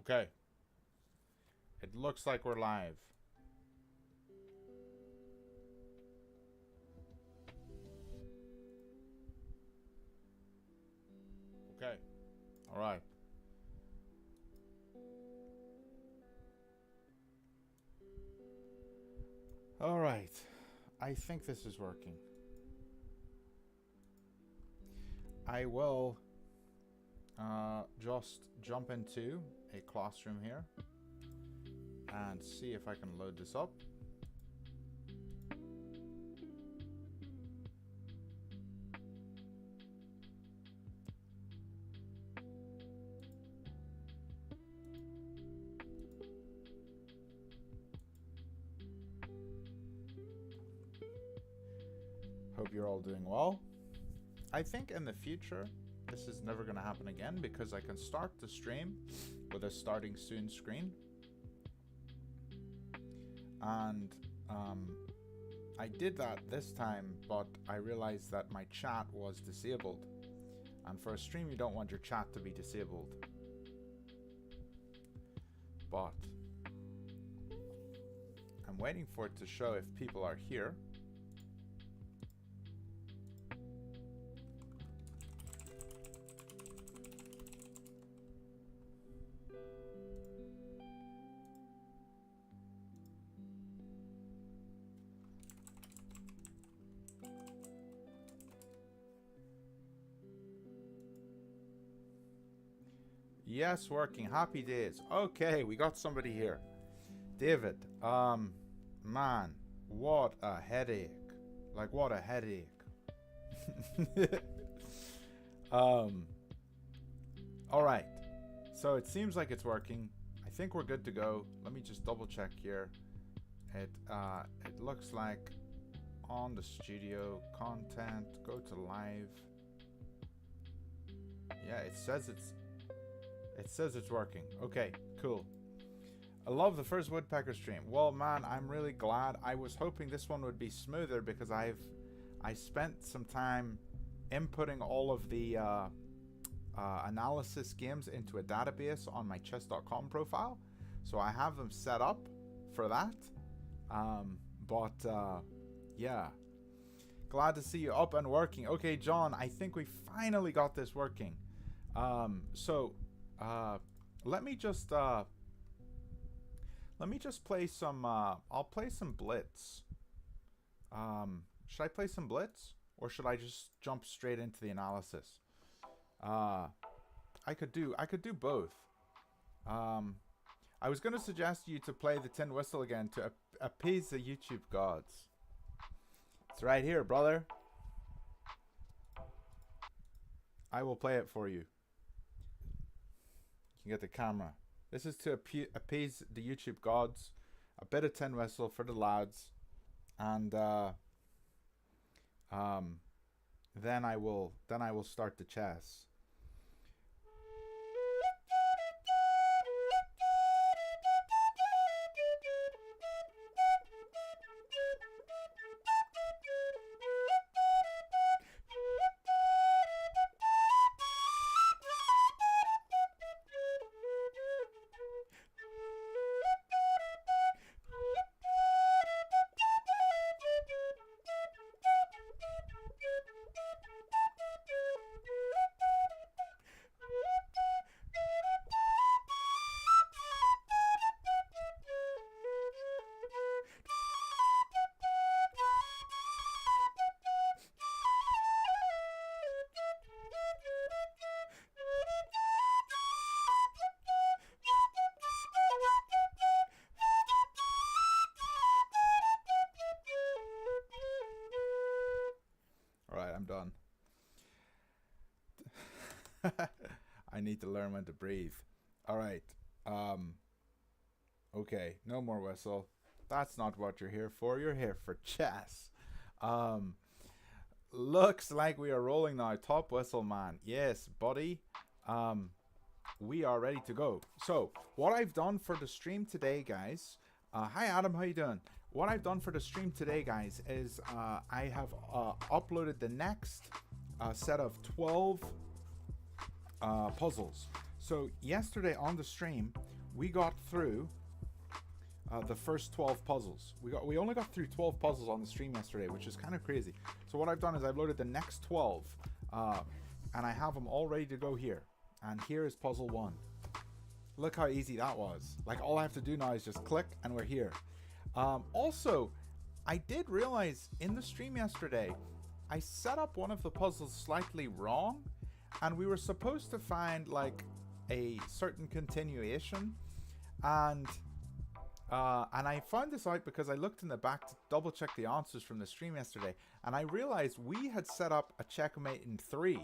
Okay. It looks like we're live. Okay. All right. All right. I think this is working. I will just jump into a classroom here and see if I can load this up. Hope you're all doing well. I think in the future, this is never going to happen again because I can start the stream with a starting soon screen. And I did that this time, but I realized that my chat was disabled. And for a stream, you don't want your chat to be disabled. But I'm waiting for it to show if people are here. Yes, working. Happy days. Okay, we got somebody here. David, man, what a headache. Like, what a headache. All right. So it seems like it's working. I think we're good to go. Let me just double check here. It looks like on the studio content, go to live. Yeah, it says it's working. Okay, cool. I love the first Woodpecker stream. Well, man, I'm really glad. I was hoping this one would be smoother because I spent some time inputting all of the analysis games into a database on my chess.com profile. So I have them set up for that. Yeah. Glad to see you up and working. Okay, John, I think we finally got this working. Let me just play some I'll play some Blitz. Should I play some Blitz or should I just jump straight into the analysis? I could do both. I was going to suggest you to play the tin whistle again to appease the YouTube gods. It's right here, brother. I will play it for you. You can get the camera. This is to appease the YouTube gods. A bit of tin whistle for the lads, and then I will start the chess. I'm done. I need to learn when to breathe. All right. Okay, no more whistle. That's not what you're here for. You're here for chess. Looks like we are rolling now. Top whistle, man. Yes, buddy. We are ready to go. So, what I've done for the stream today, guys. Hi, Adam. How you doing? What I've done for the stream today, guys, is I have uploaded the next set of 12 puzzles. So yesterday on the stream, we got through the first 12 puzzles. We only got through 12 puzzles on the stream yesterday, which is kind of crazy. So what I've done is I've loaded the next 12, and I have them all ready to go here. And here is puzzle 1. Look how easy that was. Like, all I have to do now is just click, and we're here. Also, I did realize in the stream yesterday, I set up one of the puzzles slightly wrong, and we were supposed to find like a certain continuation, and I found this out because I looked in the back to double check the answers from the stream yesterday, and I realized we had set up a checkmate in 3,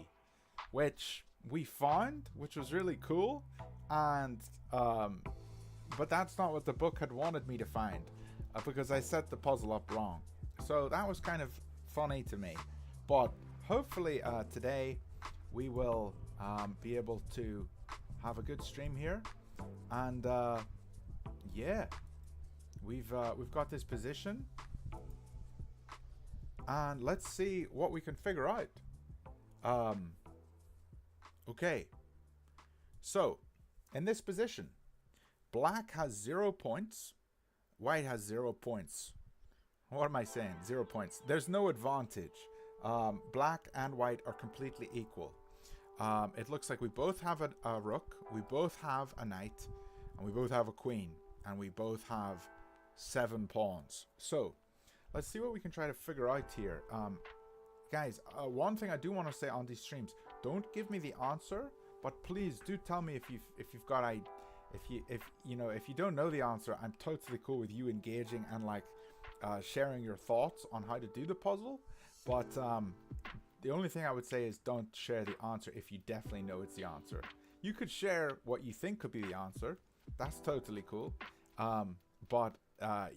which we found, which was really cool, and but that's not what the book had wanted me to find, because I set the puzzle up wrong. So that was kind of funny to me, but hopefully today we will be able to have a good stream here, and yeah, we've got this position, and let's see what we can figure out. Okay, so in this position, black has 0 points, white has 0 points. What am I saying? 0 points. There's no advantage. Black and white are completely equal. It looks like we both have a rook, we both have a knight, and we both have a queen, and we both have 7 pawns. So let's see what we can try to figure out here. Guys, one thing I do want to say on these streams: don't give me the answer, but please do tell me if you've got if you don't know the answer. I'm totally cool with you engaging and like sharing your thoughts on how to do the puzzle. But the only thing I would say is don't share the answer if you definitely know it's the answer. You could share what you think could be the answer. That's totally cool. But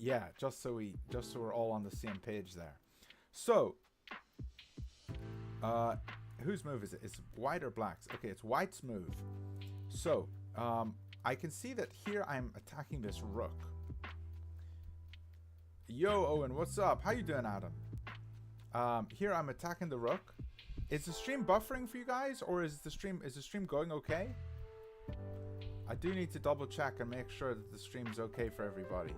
yeah, just so we're all on the same page there. So whose move is it? It's white or black's? Okay, it's white's move. So I can see that here I'm attacking this rook. Yo, Owen, what's up? How you doing, Adam? Here I'm attacking the rook. Is the stream buffering for you guys, or is the stream going okay? I do need to double check and make sure that the stream's okay for everybody.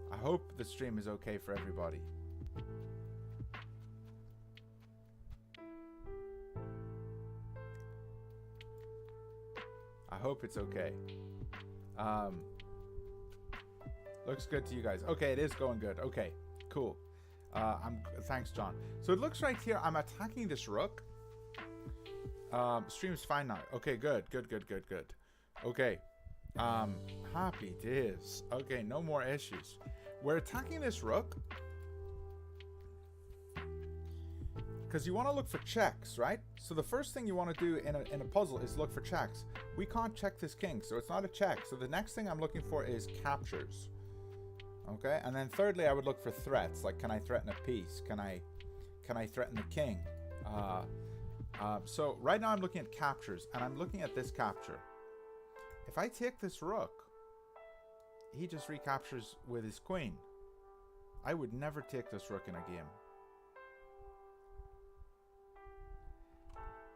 I hope the stream is okay for everybody. I hope it's okay. Looks good to you guys. Okay, it is going good. Okay, cool. Thanks, John. So it looks right here I'm attacking this rook. Stream's fine now. Okay, good. Okay. Happy days. Okay, no more issues. We're attacking this rook because you want to look for checks, right? So the first thing you want to do in a puzzle is look for checks. We can't check this king, so it's not a check. So the next thing I'm looking for is captures. Okay, and then thirdly, I would look for threats. Like, can I threaten a piece? Can I threaten the king? So right now I'm looking at captures, and I'm looking at this capture. If I take this rook, he just recaptures with his queen. I would never take this rook in a game.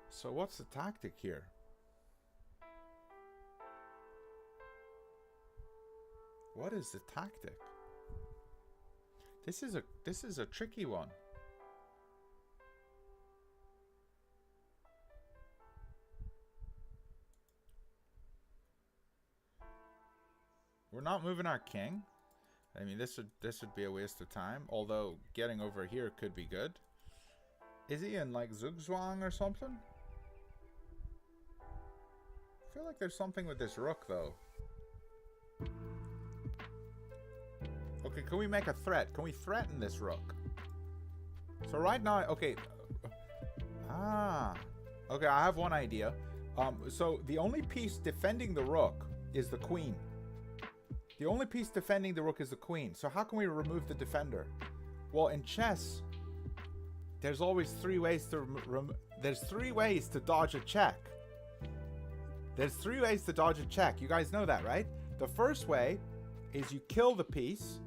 So what's the tactic here? What is the tactic? This is a tricky one. We're not moving our king. I mean, this would be a waste of time. Although getting over here could be good. Is he in like Zugzwang or something? I feel like there's something with this rook though. Okay, can we make a threat? Can we threaten this rook? So right now, okay. Okay, I have one idea. So the only piece defending the rook is the queen. The only piece defending the rook is the queen. So how can we remove the defender? Well, in chess, there's always 3 ways to there's 3 ways to dodge a check. There's 3 ways to dodge a check. You guys know that, right? The first way is you kill the piece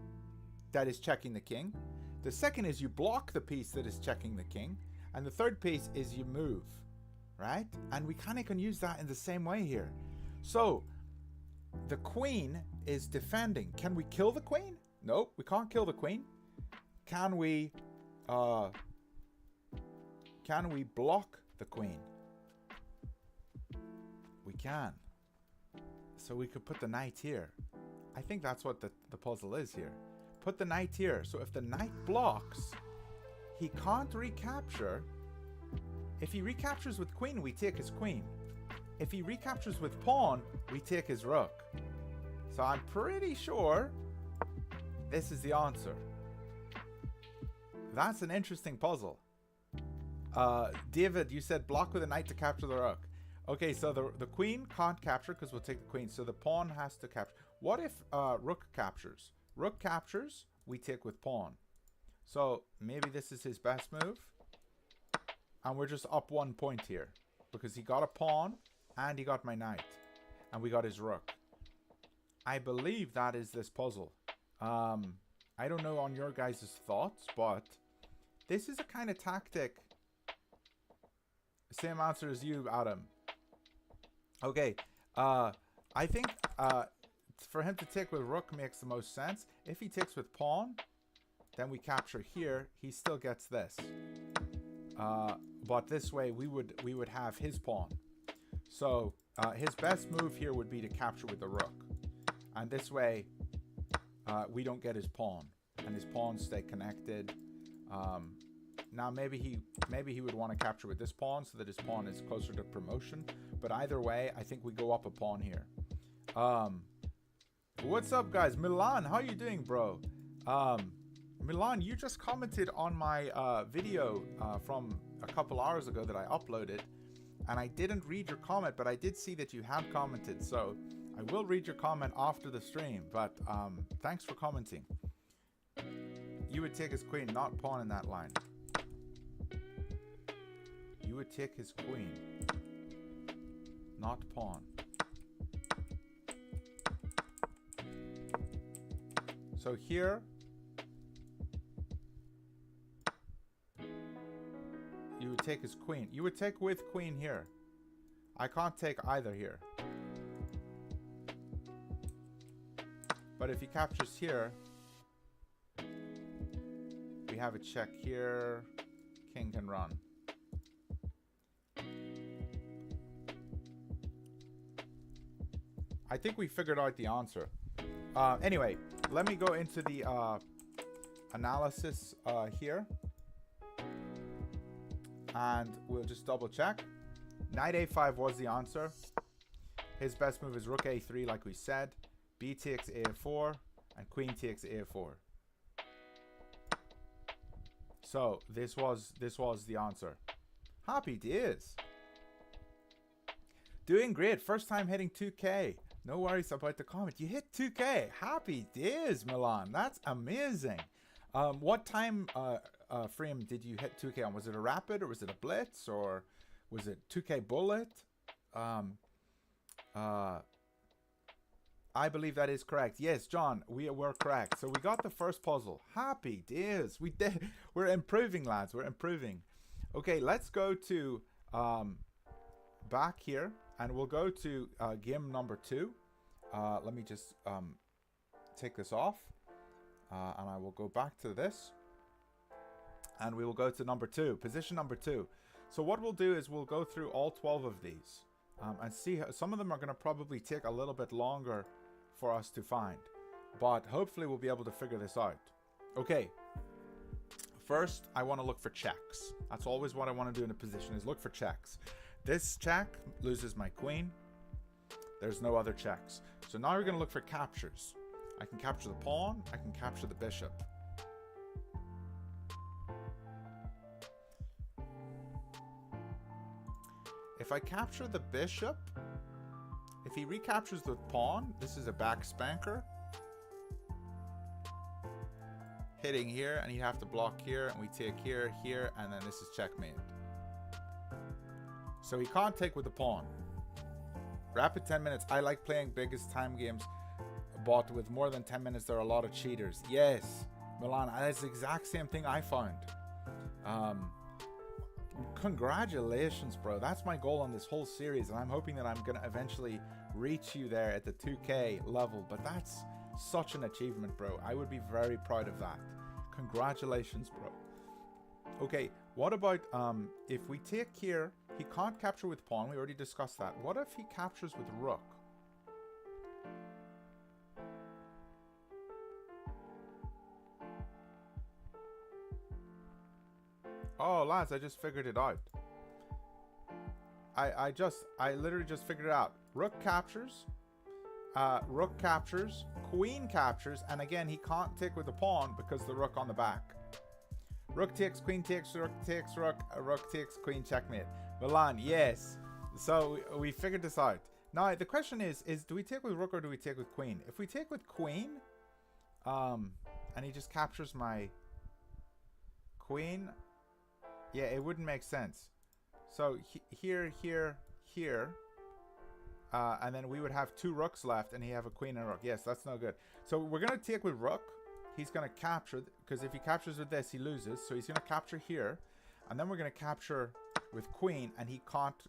that is checking the king. The second is you block the piece that is checking the king. And the third piece is you move, right? And we kind of can use that in the same way here. So The queen is defending. Can we kill the queen? Nope, we can't kill the queen. Can we block the queen? We can. So we could put the knight here. I think that's what the puzzle is here. Put the knight here. So if the knight blocks, he can't recapture. If he recaptures with queen, we take his queen. If he recaptures with pawn, we take his rook. So I'm pretty sure this is the answer. That's an interesting puzzle. David, you said block with a knight to capture the rook. Okay, so the queen can't capture because we'll take the queen. So the pawn has to capture. What if rook captures? Rook captures, we take with pawn. So maybe this is his best move. And we're just up 1 point here. Because he got a pawn and he got my knight. And we got his rook. I believe that is this puzzle. I don't know on your guys' thoughts, but this is a kind of tactic. Same answer as you, Adam. Okay, I think for him to take with rook makes the most sense. If he takes with pawn, then we capture here. He still gets this. But this way we would have his pawn. So his best move here would be to capture with the rook. And this way we don't get his pawn. And his pawns stay connected. Now maybe he would want to capture with this pawn so that his pawn is closer to promotion. But either way, I think we go up a pawn here. What's up, guys? Milan, how you doing, bro? Milan, you just commented on my video from a couple hours ago that I uploaded. And I didn't read your comment, but I did see that you had commented. So I will read your comment after the stream. But thanks for commenting. You would take his queen, not pawn in that line. You would take his queen, not pawn. So here, you would take his queen. You would take with queen here. I can't take either here. But if he captures here, we have a check here. King can run. I think we figured out the answer. Anyway, let me go into the analysis here. And we'll just double check. Knight a5 was the answer. His best move is rook a3, like we said. B takes a4, and queen takes a4. So this was the answer. Happy days. Doing great. First time hitting 2K. No worries about the comment. You hit 2K. Happy days, Milan. That's amazing. What time frame did you hit 2K on? Was it a rapid, or was it a blitz, or was it 2K bullet? I believe that is correct. Yes, John, we were correct. So we got the first puzzle. Happy days. We did. We're improving, lads. We're improving. Okay, let's go to back here, and we'll go to game number 2. Let me just take this off, and I will go back to this, and we will go to number 2, position number 2. So what we'll do is we'll go through all 12 of these and see how, some of them are going to probably take a little bit longer for us to find, but hopefully we'll be able to figure this out. Okay, first I want to look for checks. That's always what I want to do in a position, is look for checks. This check loses my queen. There's no other checks. So now we're going to look for captures. I can capture the pawn. I can capture the bishop. If I capture the bishop, if he recaptures the pawn, this is a back spanker. Hitting here, and he'd have to block here, and we take here, here, and then this is checkmate. So he can't take with the pawn. Rapid 10 minutes. I like playing biggest time games, but with more than 10 minutes, there are a lot of cheaters. Yes, Milan, that's the exact same thing I found. Congratulations, bro. That's my goal on this whole series, and I'm hoping that I'm going to eventually reach you there at the 2k level, but that's such an achievement, bro. I would be very proud of that. Congratulations, bro. Okay, what about if we take here, he can't capture with pawn, we already discussed that. What if he captures with rook? Oh, lads, I just figured it out. I literally just figured it out. Rook captures, queen captures, and again, he can't take with the pawn because the rook on the back. Rook takes, queen takes, rook takes, rook takes, queen, checkmate. Milan, yes. So we figured this out. Now, the question is do we take with rook or do we take with queen? If we take with queen, and he just captures my queen, yeah, it wouldn't make sense. So here, and then we would have 2 rooks left, and he have a queen and a rook. Yes, that's no good. So we're going to take with rook. He's going to capture, because if he captures with this, he loses. So he's going to capture here, and then we're going to capture with queen, and he can't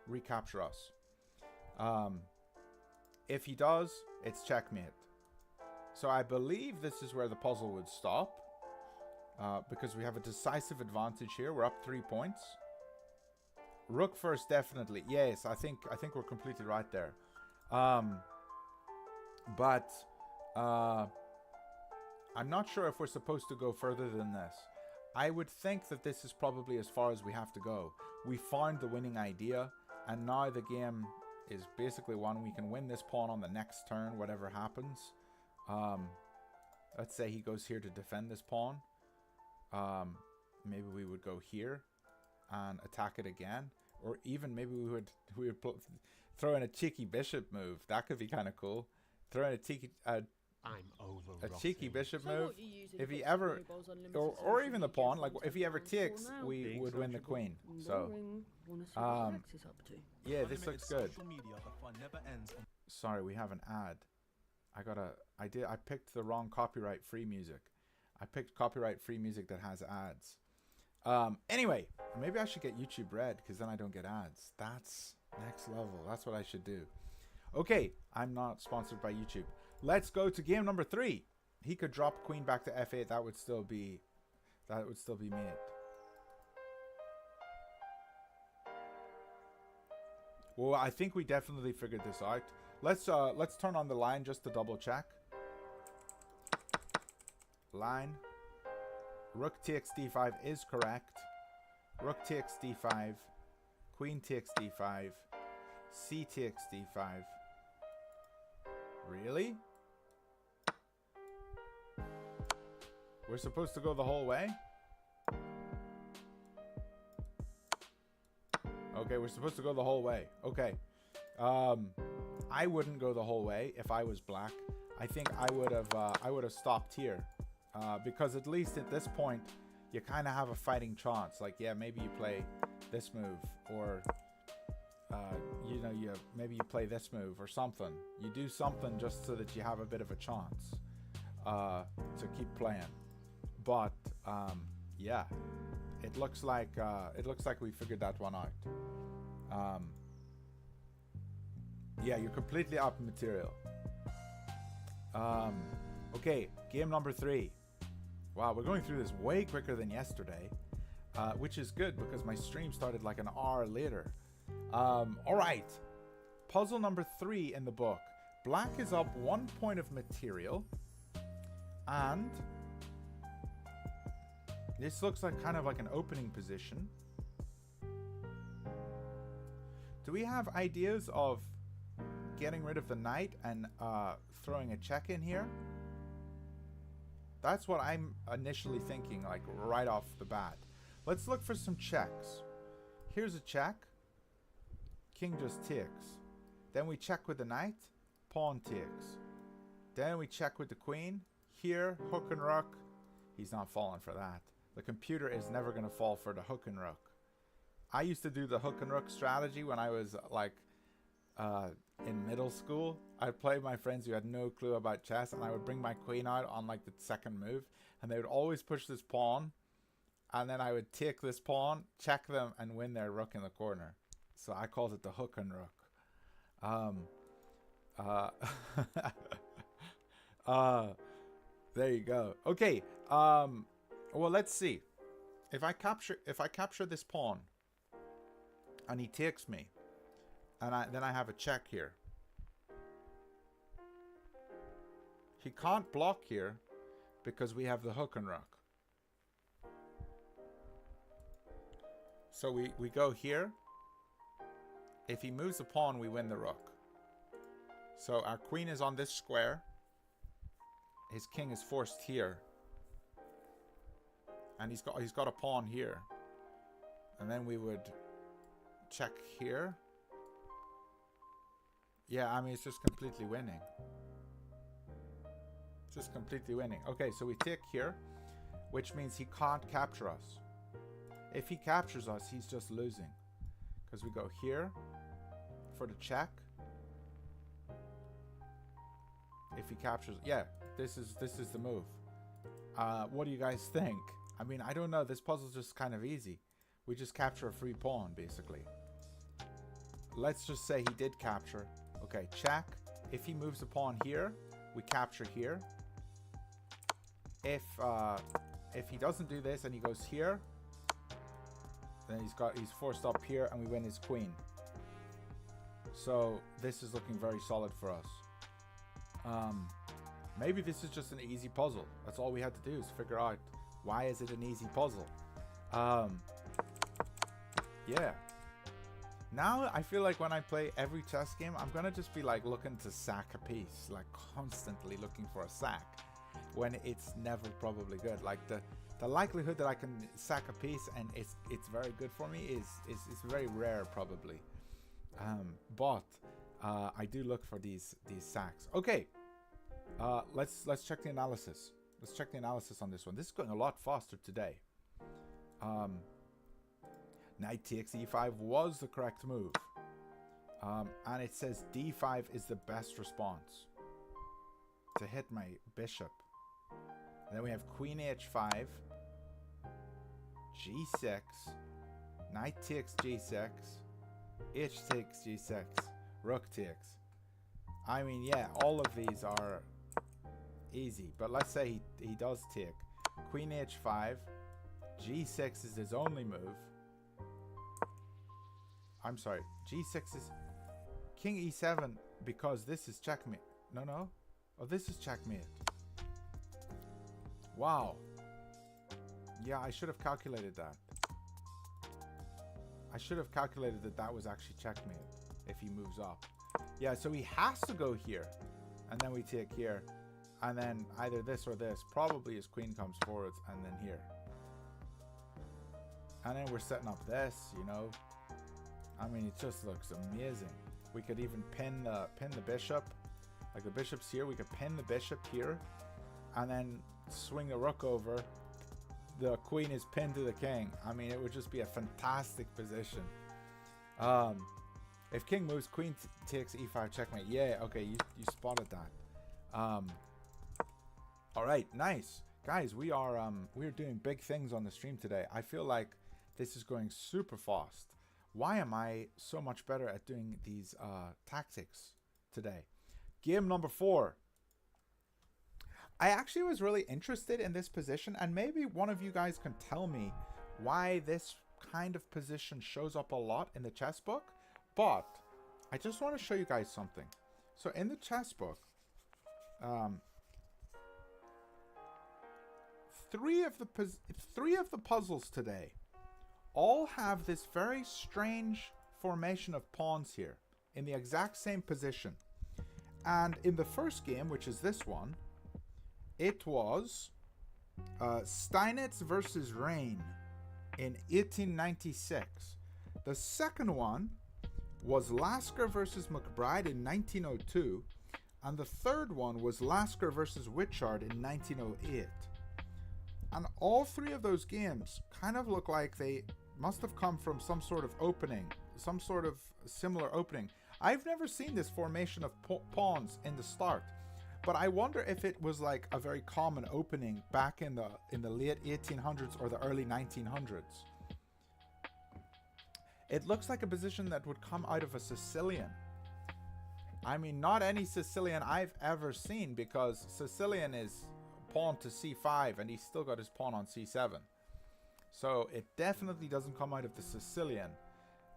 recapture us. If he does, it's checkmate. So I believe this is where the puzzle would stop, because we have a decisive advantage here. We're up 3 points. Rook first, definitely. Yes, I think we're completely right there. But I'm not sure if we're supposed to go further than this. I would think that this is probably as far as we have to go. We found the winning idea, and now the game is basically one we can win this pawn on the next turn, whatever happens. Let's say he goes here to defend this pawn. Maybe we would go here and attack it again, or even maybe we would throw in a cheeky bishop move. That could be kind of cool. Throw in a cheeky bishop move. If he ever, or even the pawn, like if he ever takes, we would win the queen. So yeah, this looks good. Sorry, we have an ad. I picked the wrong copyright free music. I picked copyright free music that has ads. Anyway, maybe I should get YouTube Red, because then I don't get ads. That's next level. That's what I should do. Okay, I'm not sponsored by YouTube. Let's go to game number 3. He could drop queen back to f8. That would still be mate. Well, I think we definitely figured this out. Let's turn on the line just to double check. Line. Rook takes d5 is correct. Rook takes d5. Queen takes d5. C takes d5. Really? We're supposed to go the whole way? Okay, we're supposed to go the whole way. Okay. I wouldn't go the whole way if I was black. I think I would have stopped here. Because at least at this point, you kind of have a fighting chance. Like, yeah, maybe you play this move, or maybe you play this move or something. You do something just so that you have a bit of a chance to keep playing. But yeah, it looks like we figured that one out. Yeah, you're completely up in material. Okay, game number 3. Wow, we're going through this way quicker than yesterday, which is good because my stream started like an hour later. All right, puzzle number 3 in the book. Black is up 1 point of material, and this looks like kind of like an opening position. Do we have ideas of getting rid of the knight and throwing a check in here? That's what I'm initially thinking, like right off the bat. Let's look for some checks. Here's a check. King just takes. Then we check with the knight. Pawn takes. Then we check with the queen. Here, hook and rook. He's not falling for that. The computer is never going to fall for the hook and rook. I used to do the hook and rook strategy when I was like in middle school. I'd play my friends who had no clue about chess, and I would bring my queen out on like the second move, and they would always push this pawn, and then I would take this pawn, check them, and win their rook in the corner. So I called it the hook and rook. Uh, uh, there you go. Okay. Well, let's see. If I capture this pawn, and he takes me, and then I have a check here. He can't block here because we have the hook and rook. So we go here. If he moves the pawn, we win the rook. So our queen is on this square. His king is forced here. And he's got a pawn here. And then we would check here. Yeah, I mean, it's just completely winning. Just completely winning. Okay, so we take here, which means he can't capture us. If he captures us, he's just losing. Because we go here for the check. If he captures, yeah, this is the move. What do you guys think? I mean, I don't know. This puzzle's just kind of easy. We just capture a free pawn, basically. Let's just say he did capture. Okay, check. If he moves a pawn here, we capture here. If he doesn't do this and he goes here, then he's forced up here and we win his queen. So this is looking very solid for us. Maybe this is just an easy puzzle. That's all we had to do is figure out why is it an easy puzzle. Yeah. Now I feel like when I play every chess game, I'm gonna just be like looking to sack a piece, like constantly looking for a sack, when it's never probably good. Like the likelihood that I can sack a piece and it's very good for me is very rare probably. But I do look for these sacks. Okay, let's check the analysis. Let's check the analysis on this one. This is going a lot faster today. Knight takes e5 was the correct move. And it says d5 is the best response to hit my bishop. And then we have queen h5, g6, knight takes g6, h takes g6, rook takes. I mean, yeah, all of these are easy, but let's say he does take queen h5, g6 is his only move. I'm sorry, g6 is king e7 because this is checkmate. No. Oh, this is checkmate. Wow. Yeah, I should have calculated that. I should have calculated that was actually checkmate if he moves up. Yeah, so he has to go here. And then we take here. And then either this or this. Probably his queen comes forwards and then here. And then we're setting up this, you know. I mean, it just looks amazing. We could even pin the bishop. Like the bishop's here. We could pin the bishop here. And then swing the rook over. The queen is pinned to the king. I mean, it would just be a fantastic position. If king moves, queen takes e5 checkmate. Yeah, okay, you spotted that. All right, nice. Guys, we're doing big things on the stream today. I feel like this is going super fast. Why am I so much better at doing these tactics today? Game number 4. I actually was really interested in this position, and maybe one of you guys can tell me why this kind of position shows up a lot in the chess book. But I just want to show you guys something. So in the chess book, 3 of the puzzles today all have this very strange formation of pawns here in the exact same position. And in the first game, which is this one, it was Steinitz versus Rain in 1896. The second one was Lasker versus McBride in 1902. And the third one was Lasker versus Witchard in 1908. And all 3 of those games kind of look like they must have come from some sort of opening, some sort of similar opening. I've never seen this formation of pawns in the start, but I wonder if it was like a very common opening back in the late 1800s or the early 1900s. It looks like a position that would come out of a Sicilian. I mean, not any Sicilian I've ever seen, because Sicilian is pawn to c5 and he's still got his pawn on c7. So it definitely doesn't come out of the Sicilian.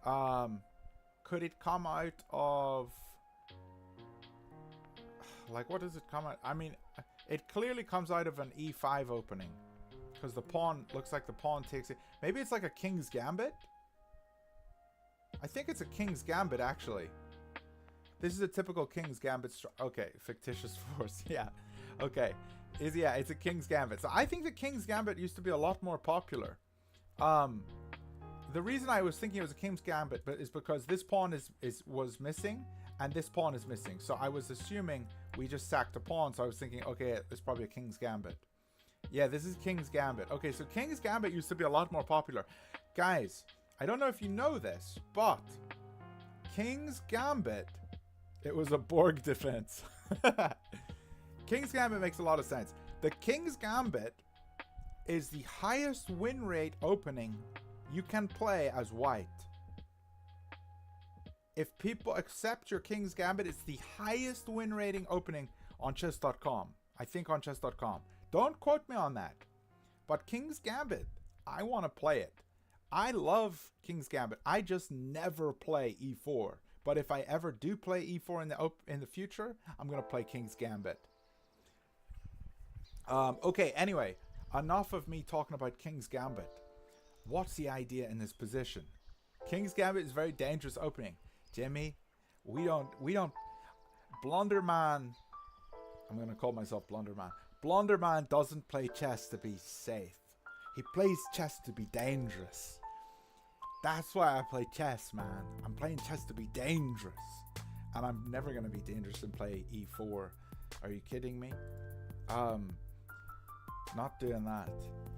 Could it come out of... Like, what does it come out? I mean, it clearly comes out of an e5 opening. Because the pawn, looks like the pawn takes it. Maybe it's like a king's gambit? I think it's a king's gambit, actually. This is a typical king's gambit. Okay, fictitious force. Yeah. Okay. Yeah, it's a king's gambit. So I think the king's gambit used to be a lot more popular. The reason I was thinking it was a king's gambit is because this pawn was missing and this pawn is missing. So I was assuming we just sacked a pawn. So I was thinking, okay, it's probably a king's gambit. Yeah, this is king's gambit. Okay, so king's gambit used to be a lot more popular. Guys, I don't know if you know this, but king's gambit, it was a Borg defense. King's gambit makes a lot of sense. The king's gambit is the highest win rate opening you can play as white. If people accept your king's gambit, it's the highest win rating opening on chess.com. I think on chess.com. Don't quote me on that. But king's gambit, I want to play it. I love king's gambit. I just never play e4. But if I ever do play e4 in the future, I'm going to play king's gambit. Okay, anyway, enough of me talking about king's gambit. What's the idea in this position? King's gambit is very dangerous opening. Jimmy, we don't, Blunderman, I'm going to call myself Blunderman. Blunderman doesn't play chess to be safe. He plays chess to be dangerous. That's why I play chess, man. I'm playing chess to be dangerous. And I'm never going to be dangerous and play e4. Are you kidding me? Not doing that.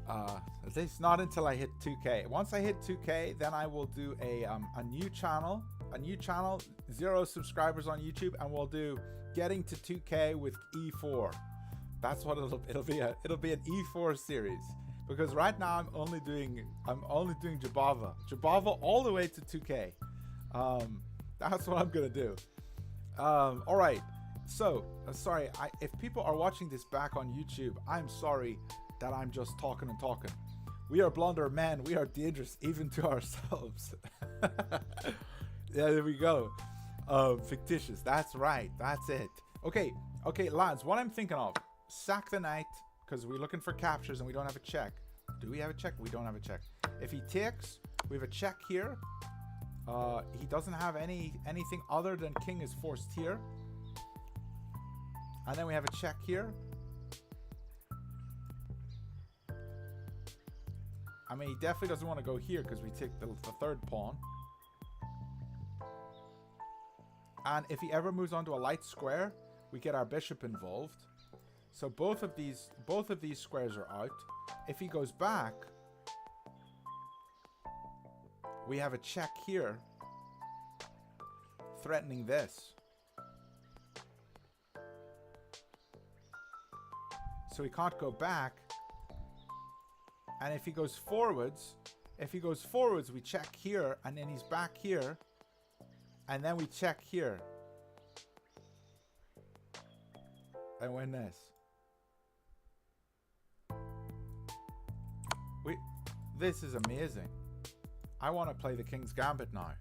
At least not until I hit 2K. Once I hit 2K, then I will do a new channel. 0 subscribers on YouTube, and we'll do getting to 2K with e4. That's what it'll be. It'll be an e4 series. Because right now I'm only doing Jabava. Jabava all the way to 2K. That's what I'm gonna do. All right. So sorry, if people are watching this back on YouTube, I'm sorry that I'm just talking and talking. We are blunder men. We are dangerous even to ourselves. Yeah, there we go. Fictitious. That's right. That's it. Okay, lads. What I'm thinking of: sack the knight, because we're looking for captures and we don't have a check. Do we have a check? We don't have a check. If he takes, we have a check here. He doesn't have anything other than king is forced here. And then we have a check here. I mean, he definitely doesn't want to go here because we take the third pawn. And if he ever moves onto a light square, we get our bishop involved. So both of these squares are out. If he goes back, we have a check here, threatening this. So he can't go back. And if he goes forwards, we check here, and then he's back here, and then we check here. And win this. This is amazing. I want to play the King's Gambit now.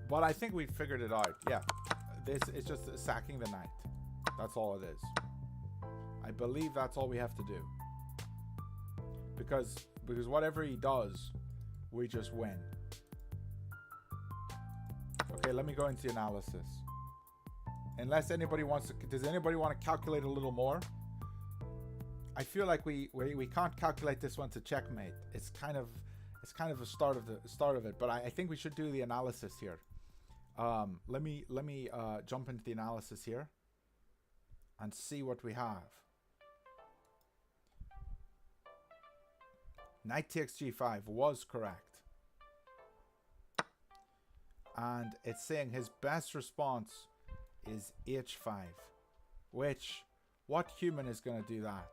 But I think we figured it out. Yeah. This is just sacking the knight. That's all it is. I believe that's all we have to do. Because whatever he does, we just win. Okay, let me go into the analysis. Unless anybody wants to... Does anybody want to calculate a little more? I feel like we can't calculate this one to checkmate. It's kind of a start of it, but I think we should do the analysis here. Let me jump into the analysis here and see what we have. Knight takes g5 was correct, and it's saying his best response is h5, which what human is going to do that?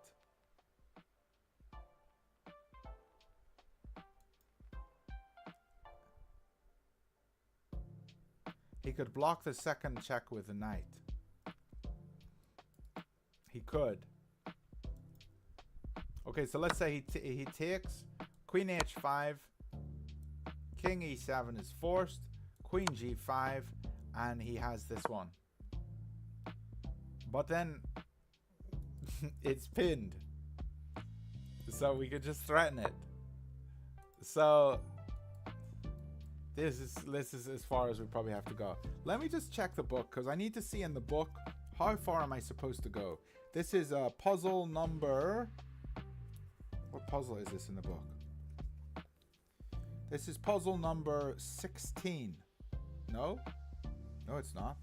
He could block the second check with a knight. He could. Okay, so let's say he takes queen h5, king e7 is forced, queen g5, and he has this one. But then it's pinned. So we could just threaten it. So this is as far as we probably have to go. Let me just check the book, because I need to see in the book how far am I supposed to go. This is puzzle number... What puzzle is this in the book? This is puzzle number 16. No? No, it's not.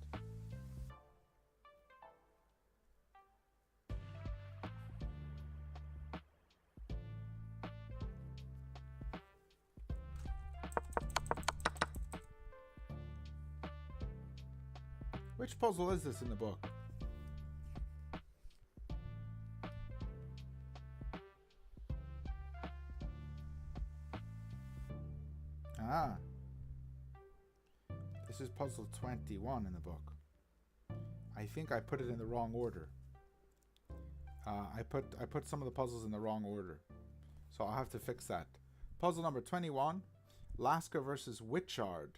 Which puzzle is this in the book? Ah. This is puzzle 21 in the book. I think I put it in the wrong order. I put some of the puzzles in the wrong order. So I'll have to fix that. Puzzle number 21. Lasker versus Witchard.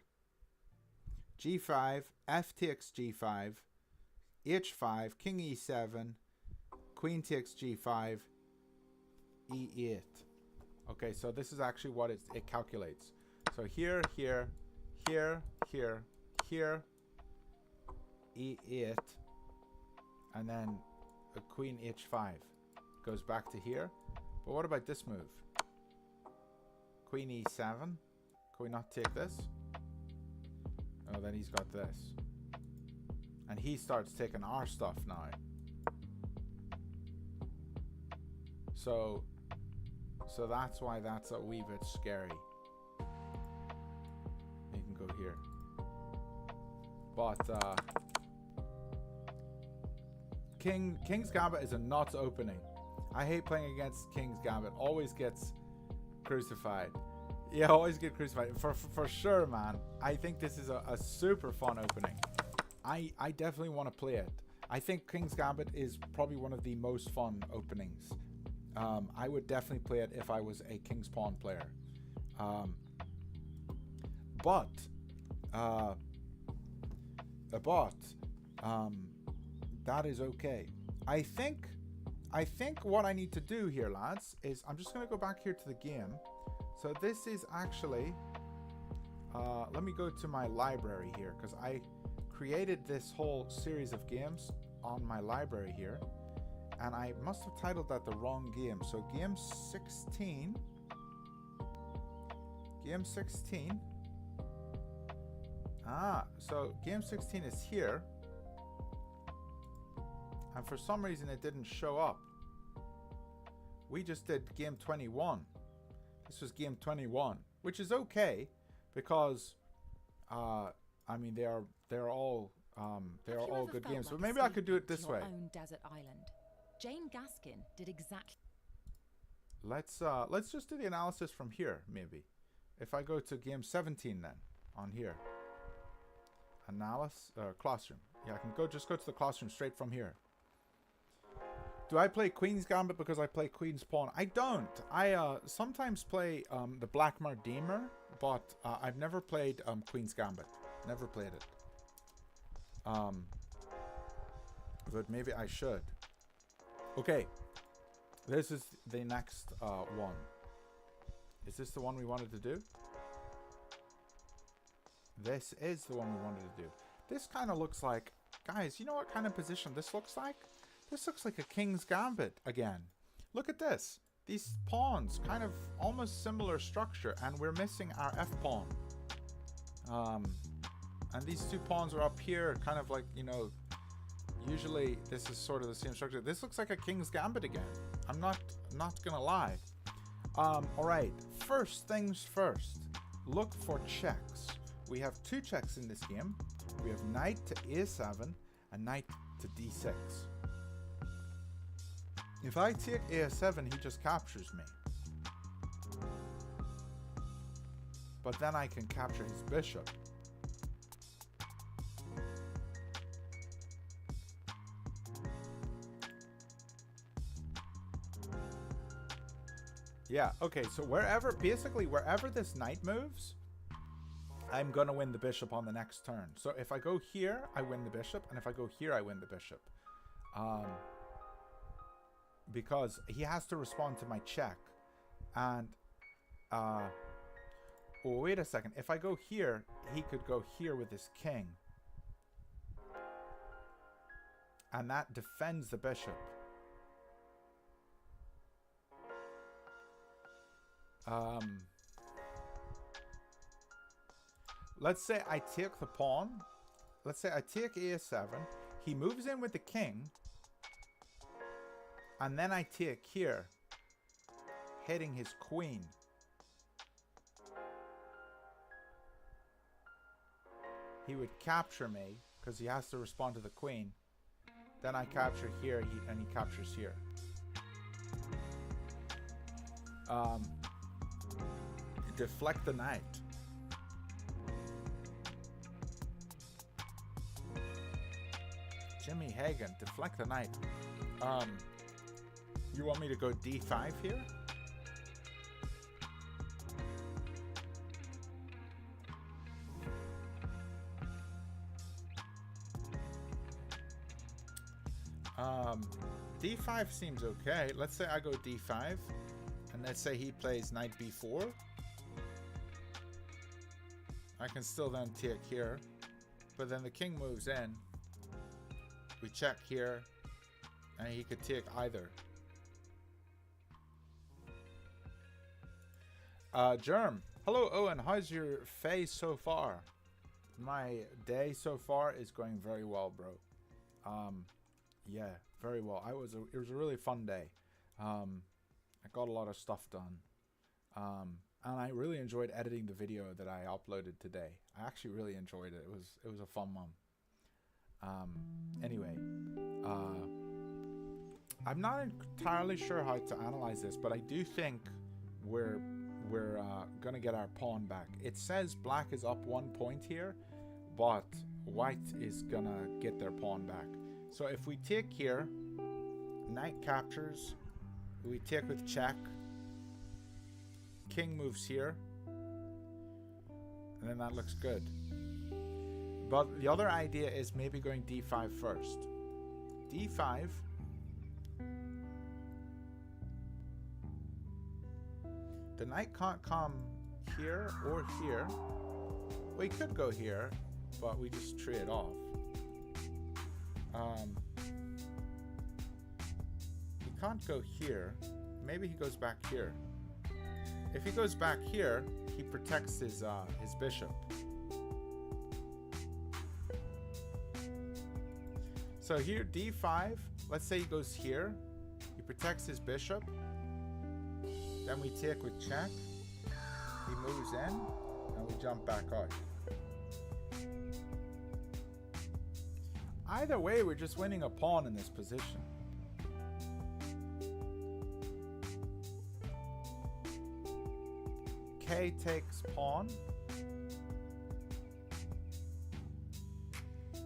G5, F takes G5, H5, King E7, Queen takes G5, E8. Okay, so this is actually what it calculates. So here, here, here, here, here, E8, and then a Queen H5 goes back to here. But what about this move? Queen E7. Can we not take this? Oh, then he's got this. And he starts taking our stuff now. So that's why that's a wee bit scary. You can go here. But King's Gambit is a nuts opening. I hate playing against King's Gambit. Always gets crucified. Yeah, always get crucified. For sure, man. I think this is a super fun opening. I definitely want to play it. I think King's Gambit is probably one of the most fun openings. I would definitely play it if I was a King's Pawn player. But that is okay. I think what I need to do here, lads, is I'm just going to go back here to the game. So this is actually, let me go to my library here, because I created this whole series of games on my library here, and I must have titled that the wrong game. So game 16, so game 16 is here, and for some reason it didn't show up. We just did game 21. This was game 21, which is okay, because I mean they're all good games. But maybe I could do it this way. Own desert island. Jane Gaskin did exactly. Let's just do the analysis from here, maybe. If I go to game 17 then, on here. Analysis, classroom. Yeah, I can just go to the classroom straight from here. Do I play Queen's Gambit because I play Queen's Pawn? I don't. I sometimes play the Black Mardemer, but I've never played Queen's Gambit. Never played it. But maybe I should. Okay. This is the next one. Is this the one we wanted to do? This is the one we wanted to do. This kind of looks like... Guys, you know what kind of position this looks like? This looks like a King's Gambit again. Look at this. These pawns, kind of almost similar structure, and we're missing our F-pawn. And these two pawns are up here, kind of like, you know, usually this is sort of the same structure. This looks like a King's Gambit again. I'm not gonna lie. Alright, first things first. Look for checks. We have two checks in this game. We have knight to a7 and knight to d6. If I take a7, he just captures me. But then I can capture his bishop. Yeah, okay, so basically wherever this knight moves, I'm gonna win the bishop on the next turn. So if I go here, I win the bishop, and if I go here, I win the bishop. Because he has to respond to my check. And, oh, wait a second. If I go here, he could go here with his king. And that defends the bishop. Let's say I take the pawn. Let's say I take a7. He moves in with the king. And then I take here, hitting his queen. He would capture me because he has to respond to the queen. Then I capture here, and he captures here. Deflect the knight. Jimmy Hagan, deflect the knight. You want me to go d5 here? D5 seems okay. Let's say I go d5, and let's say he plays knight b4. I can still then take here, but then the king moves in. We check here, and he could take either. Germ. Hello, Owen. How's your face so far? My day so far is going very well, bro. Yeah, very well. It was a really fun day. I got a lot of stuff done. And I really enjoyed editing the video that I uploaded today. I actually really enjoyed it. It was a fun one. Anyway, I'm not entirely sure how to analyze this, but I do think we're gonna get our pawn back. It says black is up 1 point here, but white is gonna get their pawn back. So if we take here, knight captures, we take with check, king moves here, and then that looks good. But the other idea is maybe going d5 first. d5. The knight can't come here or here. Well, he could go here, but we just trade off. He can't go here. Maybe he goes back here. If he goes back here, he protects his bishop. So here, d5. Let's say he goes here. He protects his bishop. Then we take with check. He moves in, and we jump back out. Either way, we're just winning a pawn in this position. K takes pawn.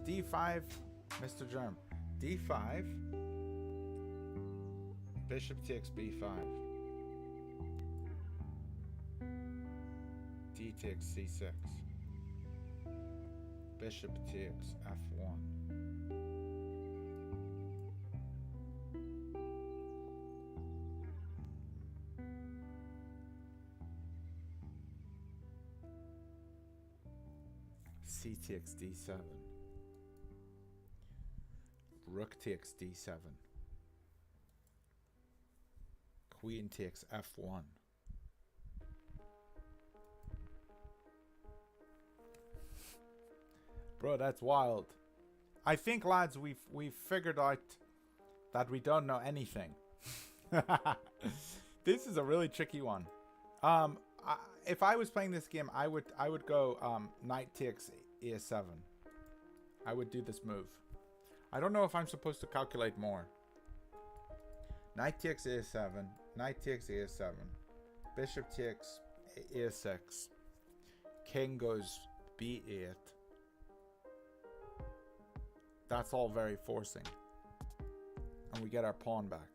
d5, Mr. Germ. d5. Bishop takes b5. D takes c6. Bishop takes f1. C takes d7. Rook takes d7. Queen takes f1. Bro, that's wild. I think, lads, we've figured out that we don't know anything. This is a really tricky one. If I was playing this game, I would go knight takes a7. I would do this move. I don't know if I'm supposed to calculate more. Knight takes a7. Knight takes a7. Bishop takes a6. King goes b8. That's all very forcing. And we get our pawn back.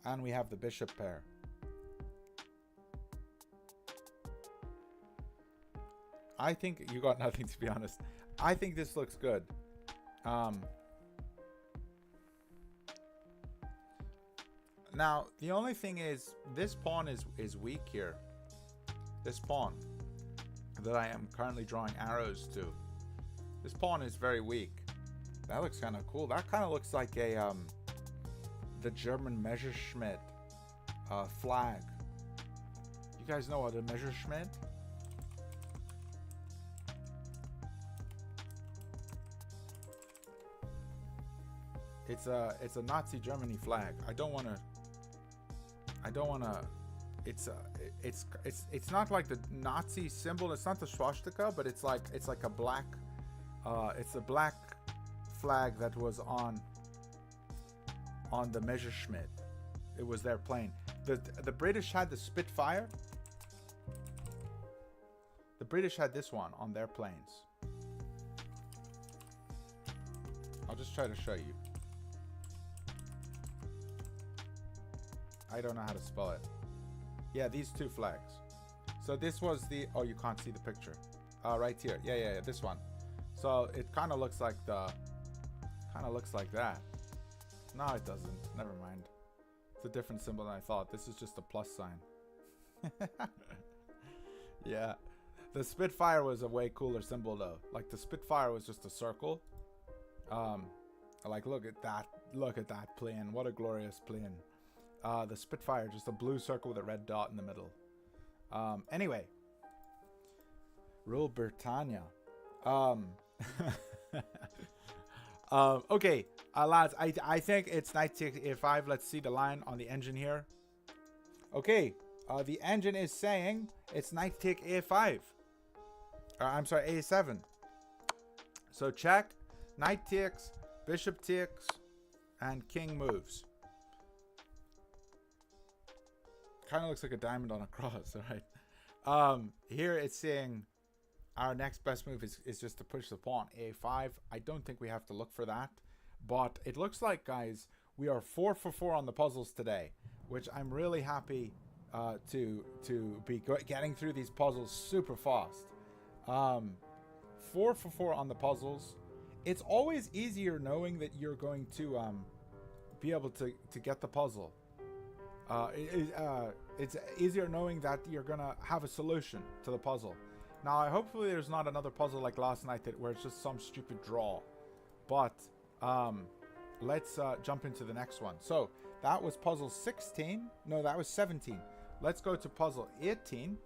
And we have the bishop pair. I think you got nothing, to be honest. I think this looks good. Now, the only thing is, this pawn is weak here. This pawn that I am currently drawing arrows to. This pawn is very weak. That looks kind of cool. That kind of looks like a the German Messerschmitt flag. You guys know what a Messerschmitt? It's a Nazi Germany flag. I don't want to. It's not like the Nazi symbol. It's not the swastika, but it's like a black. It's a black flag that was on the Messerschmitt. It was their plane. The British had the Spitfire. The British had this one on their planes. I'll just try to show you. I don't know how to spell it. Yeah, these two flags. So this was the... Oh, you can't see the picture. Right here. Yeah, this one. So it kind of looks like the... Kind of looks like that. No, it doesn't. Never mind. It's a different symbol than I thought. This is just a plus sign. Yeah. The Spitfire was a way cooler symbol, though. Like, the Spitfire was just a circle. Like, look at that. Look at that plane. What a glorious plane. The Spitfire, just a blue circle with a red dot in the middle. Anyway. Rule Britannia. Okay, lads, I think it's knight takes a5. Let's see the line on the engine here. Okay, the engine is saying it's knight take a5. I'm sorry, a7. So check, knight takes, bishop takes, and king moves. Kind of looks like a diamond on a cross, right? Here it's saying our next best move is just to push the pawn a5. I don't think we have to look for that, but it looks like, guys, we are 4 for 4 on the puzzles today, which I'm really happy to be getting through these puzzles super fast. 4 for 4 on the puzzles. It's always easier knowing that you're going to be able to get the puzzle. It's easier knowing that you're gonna have a solution to the puzzle. Now, hopefully there's not another puzzle like last night where it's just some stupid draw. But let's jump into the next one. So that was puzzle 16. No, that was 17. Let's go to puzzle 18.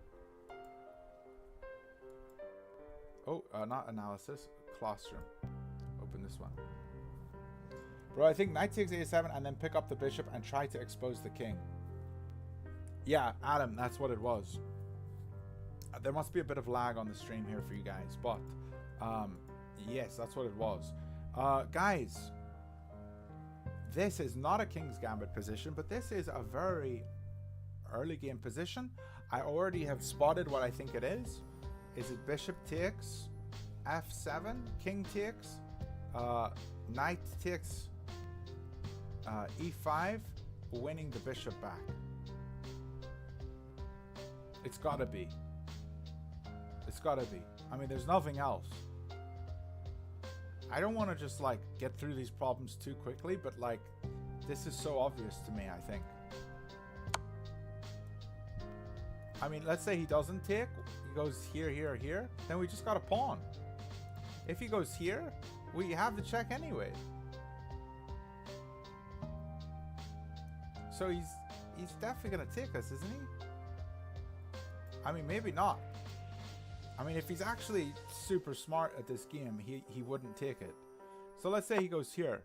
Oh, not analysis. Classroom. Open this one. Bro, I think knight takes a7 and then pick up the bishop and try to expose the king. Yeah, Adam, that's what it was. There must be a bit of lag on the stream here for you guys, but yes, that's what it was. Guys, this is not a King's Gambit position, but this is a very early game position. I already have spotted what I think it is. Is it bishop takes, f7, king takes, knight takes e5, winning the bishop back? It's gotta be. It's gotta be. I mean, there's nothing else. I don't want to just like get through these problems too quickly, but like this is so obvious to me, I think. I mean, let's say he doesn't take, he goes here, here, here, then we just got a pawn. If he goes here, we have the check anyway. So he's definitely gonna take us, isn't he? I mean, maybe not. I mean, if he's actually super smart at this game, he wouldn't take it. So let's say he goes here.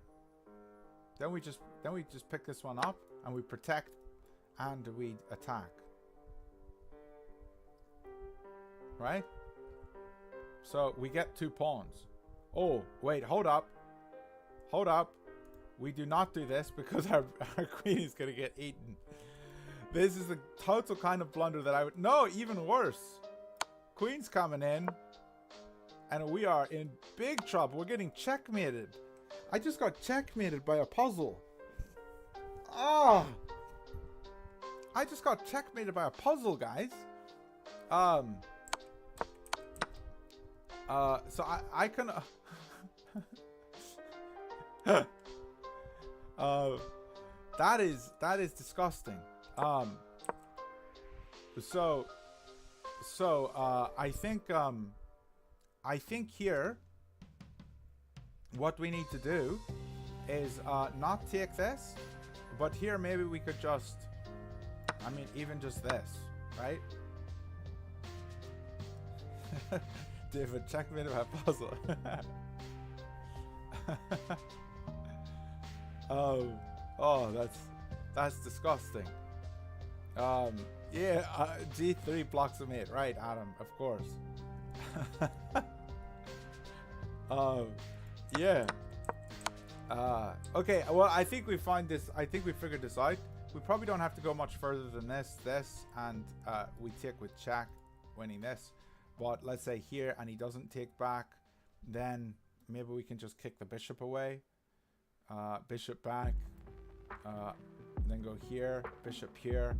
Then we just pick this one up and we protect and we attack. Right? So we get 2 pawns. Oh, wait, hold up. Hold up. We do not do this because our queen is going to get eaten. This is a total kind of blunder that I would... No, even worse. Queen's coming in. And we are in big trouble. We're getting checkmated. I just got checkmated by a puzzle. Ah! I just got checkmated by a puzzle, guys. So I can... that is disgusting. I think here what we need to do is not take this, but here maybe we could just, I mean, even just this, right? David, checkmate about puzzle. Oh, that's disgusting. Yeah, G3 blocks a mate, right, Adam? Of course. Yeah. Okay. Well, I think we find this. I think we figured this out. We probably don't have to go much further than this, and we take with check winning this. But let's say here, and he doesn't take back, then maybe we can just kick the bishop away. Bishop back. Then go here, bishop here,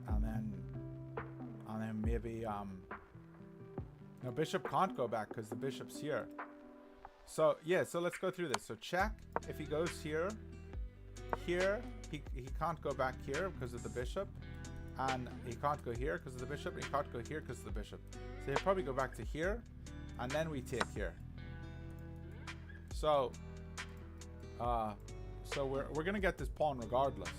and then maybe no, bishop can't go back because the bishop's here. So yeah, so let's go through this. So check. If he goes here, he can't go back here because of the bishop, and he can't go here because of the bishop, and he can't go here because of the bishop. So he'll probably go back to here, and then we take here. So so we're gonna get this pawn regardless.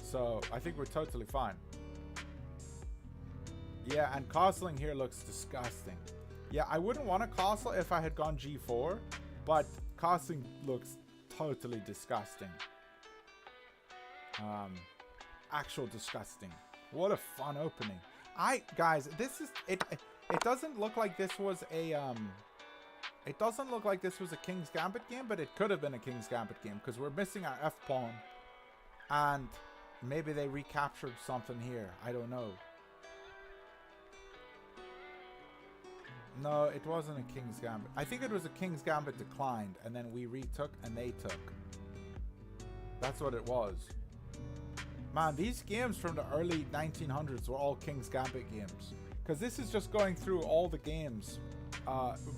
So I think we're totally fine. Yeah, and castling here looks disgusting. Yeah, I wouldn't want to castle if I had gone g4, but castling looks totally disgusting. Actual disgusting. What a fun opening. Guys, this is it doesn't look like this was a it doesn't look like this was a King's Gambit game, but it could have been a King's Gambit game because we're missing our F pawn, and maybe they recaptured something here. I don't know. No, it wasn't a King's Gambit. I think it was a King's Gambit declined, and then we retook and they took. That's what it was. Man, these games from the early 1900s were all King's Gambit games. Because this is just going through all the games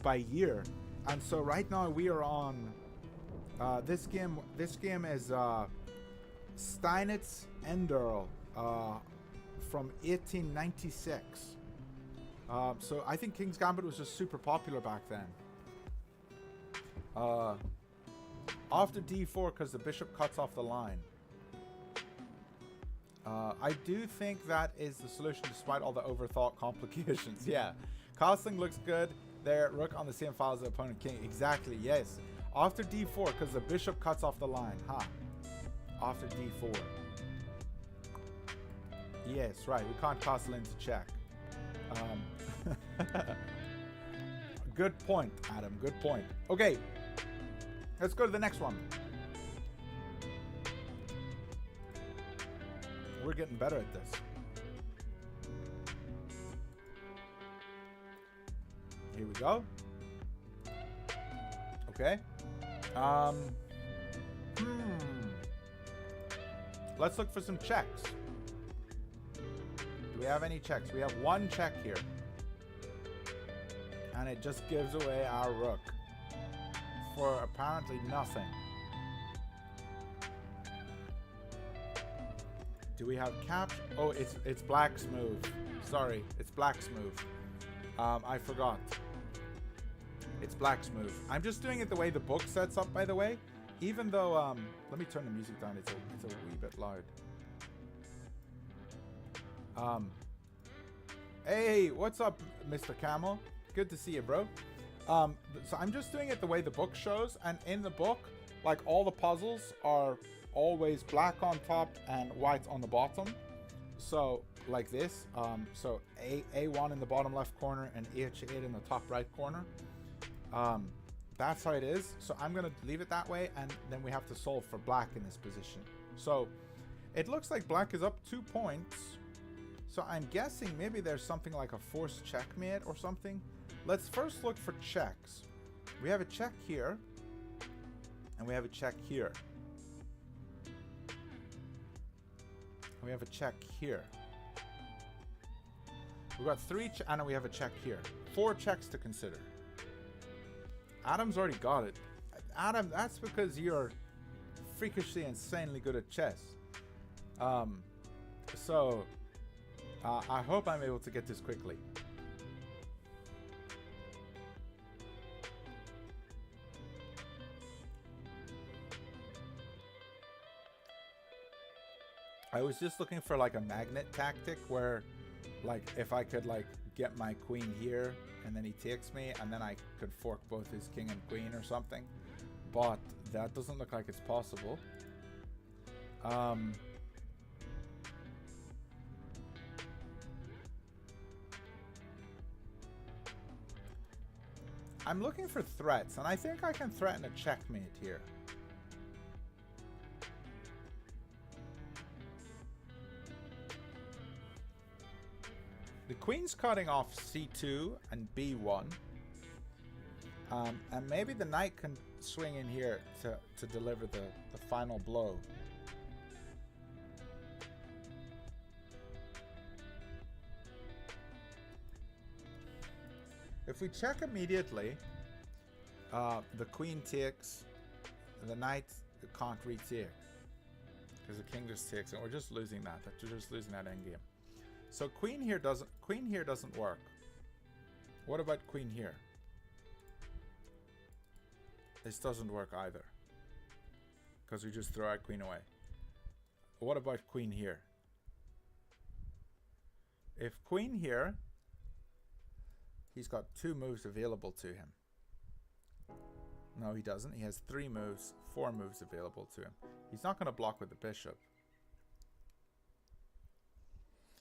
by year. And so right now we are on this game is Steinitz Enderl from 1896. So I think King's Gambit was just super popular back then. After d4 because the bishop cuts off the line. I do think that is the solution despite all the overthought complications. Yeah. Castling looks good. There, rook on the same file as the opponent king. Exactly, yes. After d4 because the bishop cuts off the line. Ha. After d4. Yes, right. We can't castle into check. Good point, Adam. Good point. Okay. Let's go to the next one. We're getting better at this. Here we go. Okay. Let's look for some checks. Do we have any checks? We have one check here. And it just gives away our rook. For apparently nothing. Do we have cap? Oh, it's black's move. Sorry, it's black's move. I forgot. It's black's move. I'm just doing it the way the book sets up, by the way. Even though, let me turn the music down. It's a wee bit loud. Hey, what's up, Mr. Camel? Good to see you, bro. So I'm just doing it the way the book shows, and in the book, like all the puzzles are always black on top and white on the bottom. So like this. So A1 in the bottom left corner and H8 in the top right corner. That's how it is. So I'm gonna leave it that way, and then we have to solve for black in this position. So it looks like black is up 2 points. So I'm guessing maybe there's something like a forced checkmate or something. Let's first look for checks. We have a check here. And we have a check here. We have a check here. We've got 3 and we have a check here. 4 checks to consider. Adam's already got it. Adam, that's because you're freakishly insanely good at chess. So I hope I'm able to get this quickly. I was just looking for like a magnet tactic where, like, if I could like get my queen here and then he takes me and then I could fork both his king and queen or something. But that doesn't look like it's possible. I'm looking for threats, and I think I can threaten a checkmate here. The queen's cutting off c2 and b1. And maybe the knight can swing in here to deliver the final blow. If we check immediately, the queen takes, the knight can't retake. Because the king just takes it. We're just losing that. We're just losing that endgame. So queen here doesn't work. What about queen here? This doesn't work either. Because we just throw our queen away. What about queen here? If queen here, he's got 2 moves available to him. No, he doesn't. He has 3 moves, 4 moves available to him. He's not going to block with the bishop.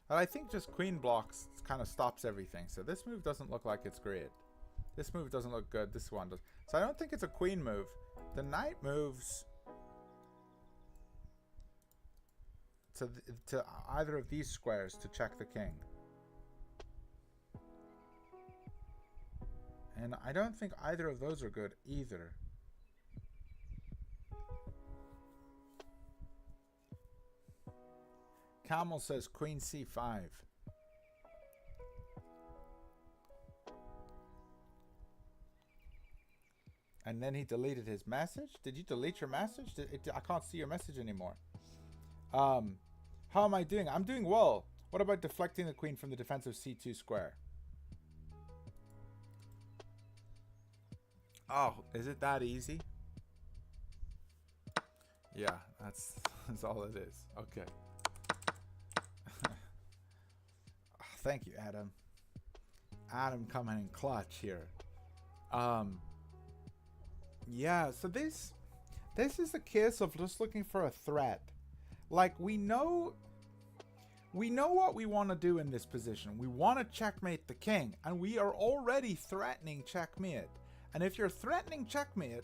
And I think just queen blocks kind of stops everything. So this move doesn't look like it's great. This move doesn't look good. This one does. So I don't think it's a queen move. The knight moves to either of these squares to check the king. And I don't think either of those are good either. Camel says queen c5. And then he deleted his message. Did you delete your message? I can't see your message anymore. How am I doing? I'm doing well. What about deflecting the queen from the defensive c2 square? Oh, is it that easy? Yeah, that's all it is. Okay. Thank you, Adam. Adam coming in clutch here. Yeah, so this is a case of just looking for a threat. Like, we know what we want to do in this position. We want to checkmate the king, and we are already threatening checkmate. And if you're threatening checkmate,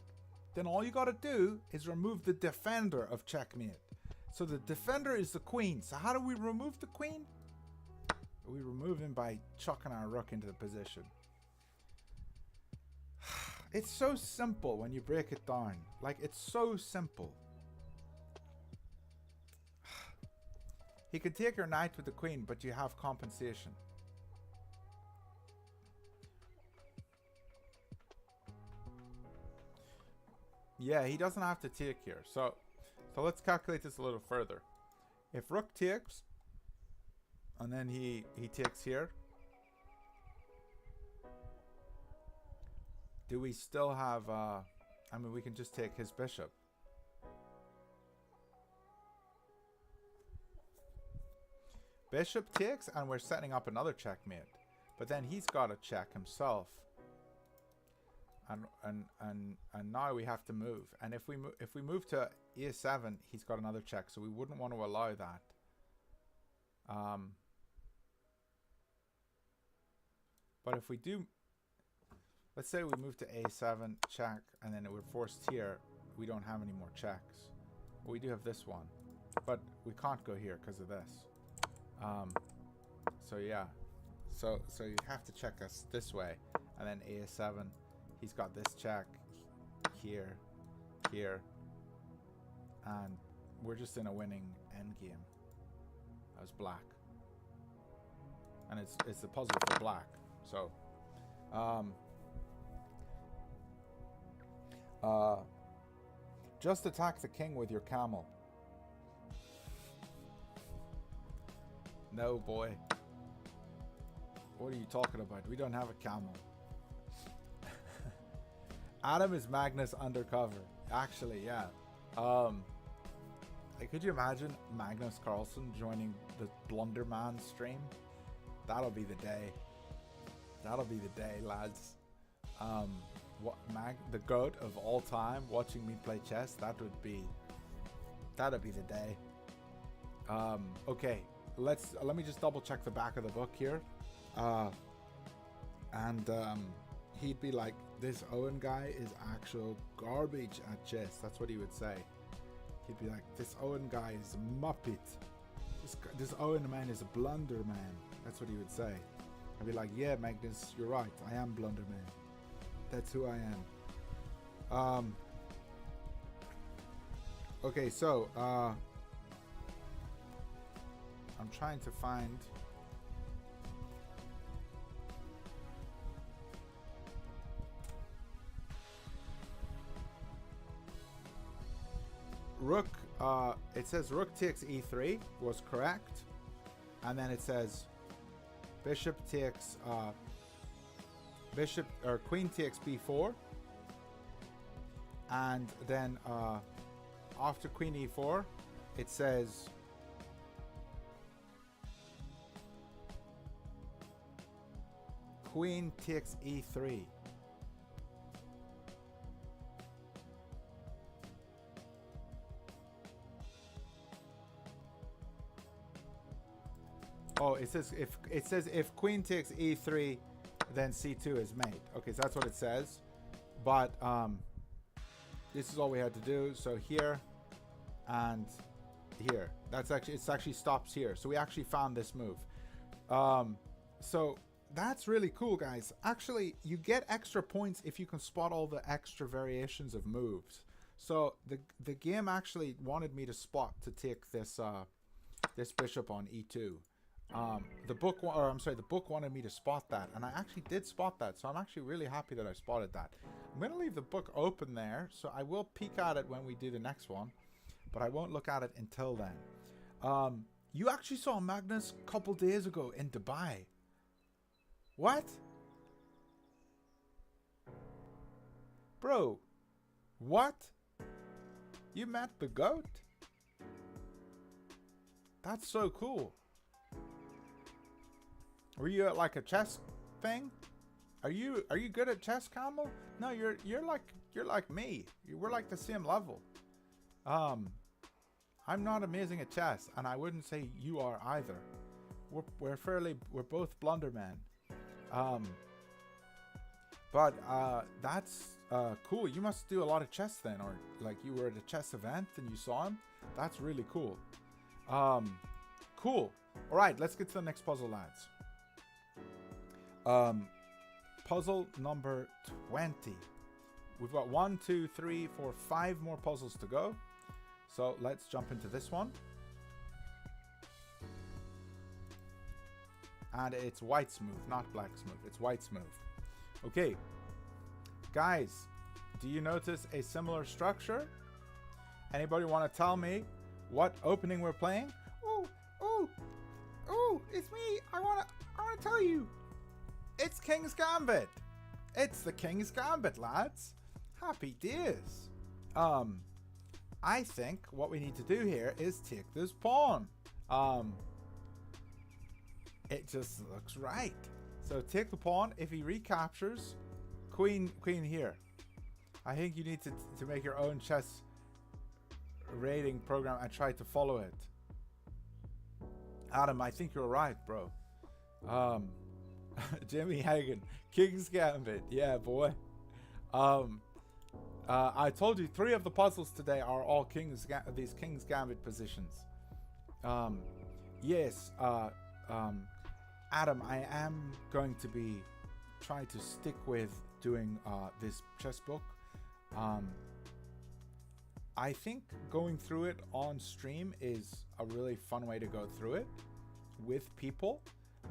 then all you got to do is remove the defender of checkmate. So the defender is the queen. So how do we remove the queen? We remove him by chucking our rook into the position. It's so simple when you break it down. Like, it's so simple. He could take your knight with the queen, but you have compensation. Yeah, he doesn't have to take here. So let's calculate this a little further. If rook takes, and then he takes here, do we still have, I mean, we can just take his bishop. Bishop takes, and we're setting up another checkmate. But then he's got to check himself. And now we have to move. And if we move to e7, he's got another check. So we wouldn't want to allow that. But if we do, let's say we move to a7, check, and then we're forced here. We don't have any more checks. Well, we do have this one, but we can't go here because of this. So yeah, so you have to check us this way, and then a7. He's got this check here, here. And we're just in a winning endgame. As black. And it's the puzzle for black. So, just attack the king with your camel. No, boy. What are you talking about? We don't have a camel. Adam is Magnus undercover. Actually, yeah. Could you imagine Magnus Carlsen joining the Blunderman stream? That'll be the day. That'll be the day, lads. The GOAT of all time watching me play chess. That'd be the day. Okay, let me just double check the back of the book here. He'd be like, this Owen guy is actual garbage at chess. That's what he would say. He'd be like, this Owen guy is a muppet. This Owen man is a blunder man. That's what he would say. I'd be like, yeah, Magnus, you're right. I am blunder man. That's who I am. Okay, so I'm trying to find Rook. It says Rook takes e3 was correct, and then it says Bishop takes Queen takes b4, and then after Queen e4, it says Queen takes e3. Oh, it says if Queen takes e3, then c2 is mate. Okay, so that's what it says. But this is all we had to do. So here and here. It actually stops here. So we actually found this move. So that's really cool, guys. Actually, you get extra points if you can spot all the extra variations of moves. So the game actually wanted me to spot to take this this bishop on e2. The book wanted me to spot that, and I actually did spot that, so I'm actually really happy that I spotted that. I'm going to leave the book open there, so I will peek at it when we do the next one, but I won't look at it until then. You actually saw Magnus a couple days ago in Dubai. What? Bro, what? You met the GOAT? That's so cool. Were you at like a chess thing? Are you good at chess, Campbell? No, you're like me. We're like the same level. I'm not amazing at chess, and I wouldn't say you are either. We're both blundermen. But that's cool. You must do a lot of chess then, or like you were at a chess event and you saw him. That's really cool. Cool. All right, let's get to the next puzzle, lads. Puzzle number 20. We've got 1, 2, 3, 4, 5 more puzzles to go. So let's jump into this one. And it's white smooth, not black smooth. It's white smooth. Okay. Guys, do you notice a similar structure? Anybody want to tell me what opening we're playing? Oh, it's me. I want to tell you. It's King's Gambit. It's the King's Gambit, lads. Happy days. I think what we need to do here is take this pawn. It just looks right. So take the pawn. If he recaptures, queen here. I think you need to make your own chess rating program and try to follow it. Adam, I think you're right, bro. Jimmy Hagan, King's Gambit, yeah, boy. I told you 3 of the puzzles today are all these King's Gambit positions. Yes, Adam, I am going to be trying to stick with doing this chess book. I think going through it on stream is a really fun way to go through it with people.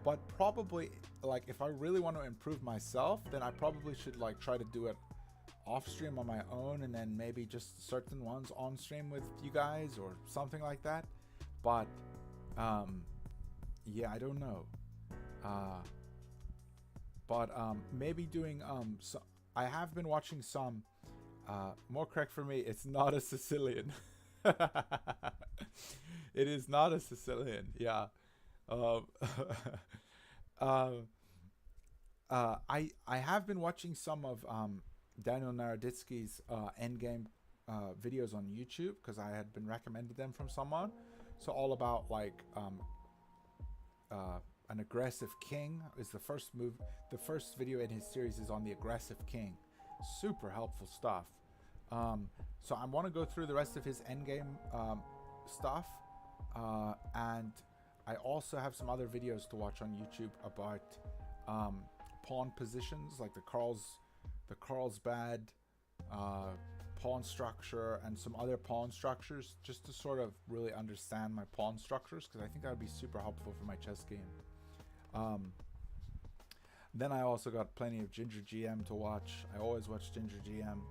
But probably, like, if I really want to improve myself, then I probably should, like, try to do it off stream on my own, and then maybe just certain ones on stream with you guys or something like that. But yeah, I don't know. But maybe doing so. I have been watching some. More correct for me, it's not a Sicilian. It is not a Sicilian. Yeah. I have been watching some of Daniel Naroditsky's endgame videos on YouTube because I had been recommended them from someone. So all about like an aggressive king is the first move. The first video in his series is on the aggressive king. Super helpful stuff. So I want to go through the rest of his endgame stuff, and I also have some other videos to watch on YouTube about pawn positions, like the Carlsbad pawn structure and some other pawn structures, just to sort of really understand my pawn structures, because I think that would be super helpful for my chess game. Then I also got plenty of Ginger GM to watch. I always watch Ginger GM.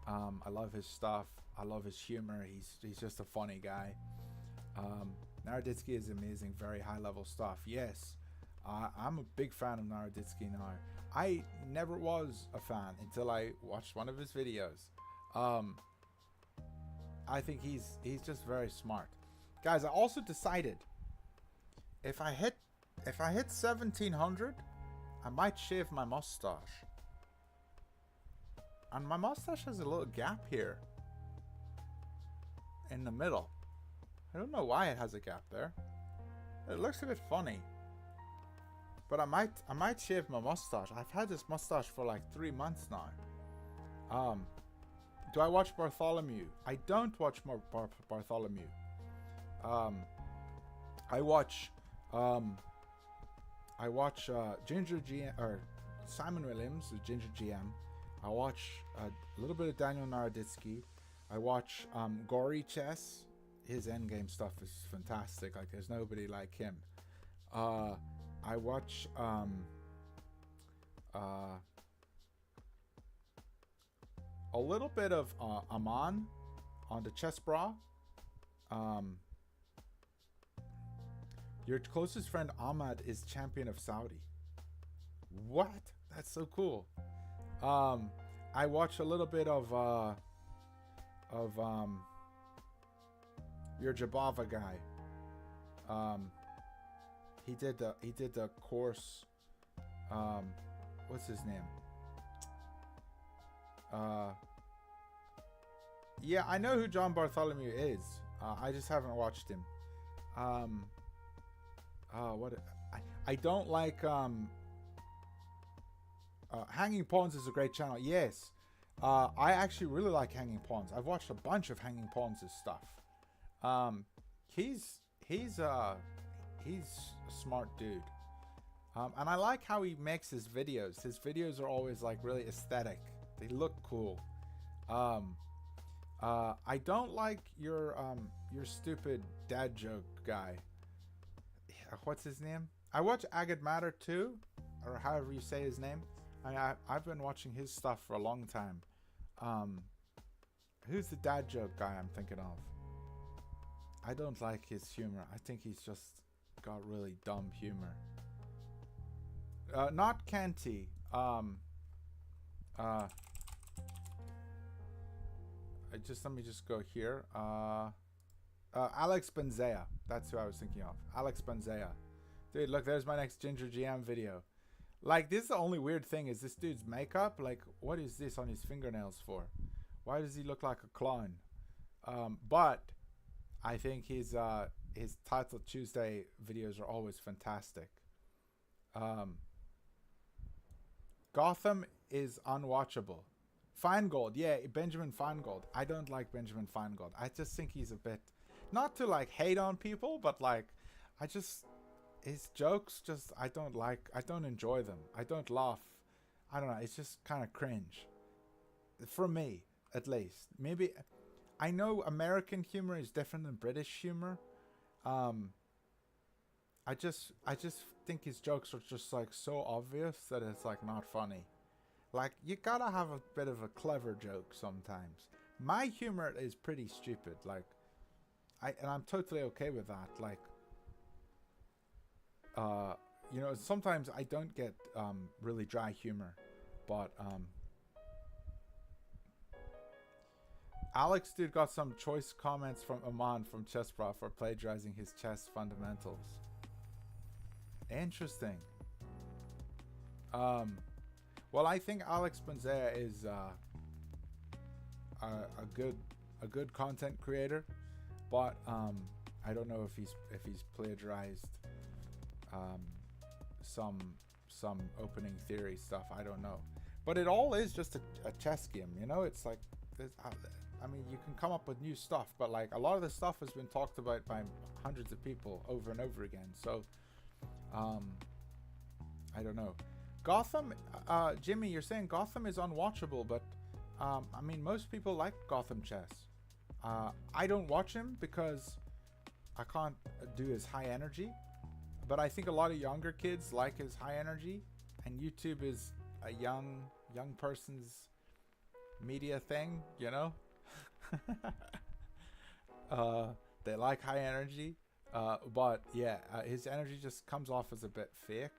I love his stuff. I love his humor. He's just a funny guy. Naroditsky is amazing, very high level stuff. Yes, I'm a big fan of Naroditsky now. I never was a fan until I watched one of his videos. I think he's just very smart. Guys, I also decided if I hit 1700, I might shave my mustache. And my mustache has a little gap here in the middle. I don't know why it has a gap there. It looks a bit funny. But I might shave my mustache. I've had this mustache for like 3 months now. Do I watch Bartholomew? I don't watch more Bartholomew. I watch Ginger GM, or Simon Williams, the Ginger GM. I watch a little bit of Daniel Naroditsky. I watch Gory Chess. His endgame stuff is fantastic. Like, there's nobody like him. I watch a little bit of Aman on the Chess Bra. Your closest friend Ahmad is champion of Saudi. What? That's so cool. I watch a little bit of your Jabava guy. He did the course. What's his name? Yeah, I know who John Bartholomew is. I just haven't watched him. I don't like Hanging Pawns is a great channel. Yes. I actually really like Hanging Pawns. I've watched a bunch of Hanging Pawns' stuff. He's a smart dude. And I like how he makes his videos. His videos are always like really aesthetic. They look cool. I don't like your stupid dad joke guy. What's his name? I watch Agate Matter too, or however you say his name. I've been watching his stuff for a long time. Who's the dad joke guy I'm thinking of? I don't like his humor. I think he's just got really dumb humor. Not Canty. Let me just go here. Alex Benzea. That's who I was thinking of. Alex Benzea. Dude, look, there's my next Ginger GM video. Like, this is the only weird thing is this dude's makeup. Like, what is this on his fingernails for? Why does he look like a clown? But I think his Title Tuesday videos are always fantastic. Gotham is unwatchable. Feingold, yeah, Benjamin Feingold. I don't like Benjamin Feingold. I just think he's a bit, not to like hate on people, but like, his jokes just, I don't enjoy them. I don't laugh. I don't know, it's just kind of cringe. For me, at least. Maybe, I know American humor is different than British humor. Um, I just think his jokes are just like so obvious that it's like not funny. Like you gotta have a bit of a clever joke sometimes. My humor is pretty stupid. Like I'm totally okay with that. Like uh, you know, sometimes I don't get really dry humor, but Alex dude got some choice comments from Aman from Chessbra for plagiarizing his chess fundamentals. Interesting. Well, I think Alex Bonzea is a good content creator, but I don't know if he's plagiarized um, some opening theory stuff. I don't know, but it all is just a chess game. You know, it's like this. I mean, you can come up with new stuff, but like a lot of the stuff has been talked about by hundreds of people over and over again. So, I don't know. Gotham, Jimmy, you're saying Gotham is unwatchable, but I mean, most people like Gotham chess. I don't watch him because I can't do his high energy, but I think a lot of younger kids like his high energy, and YouTube is a young person's media thing, you know. They like high energy, but yeah, his energy just comes off as a bit fake,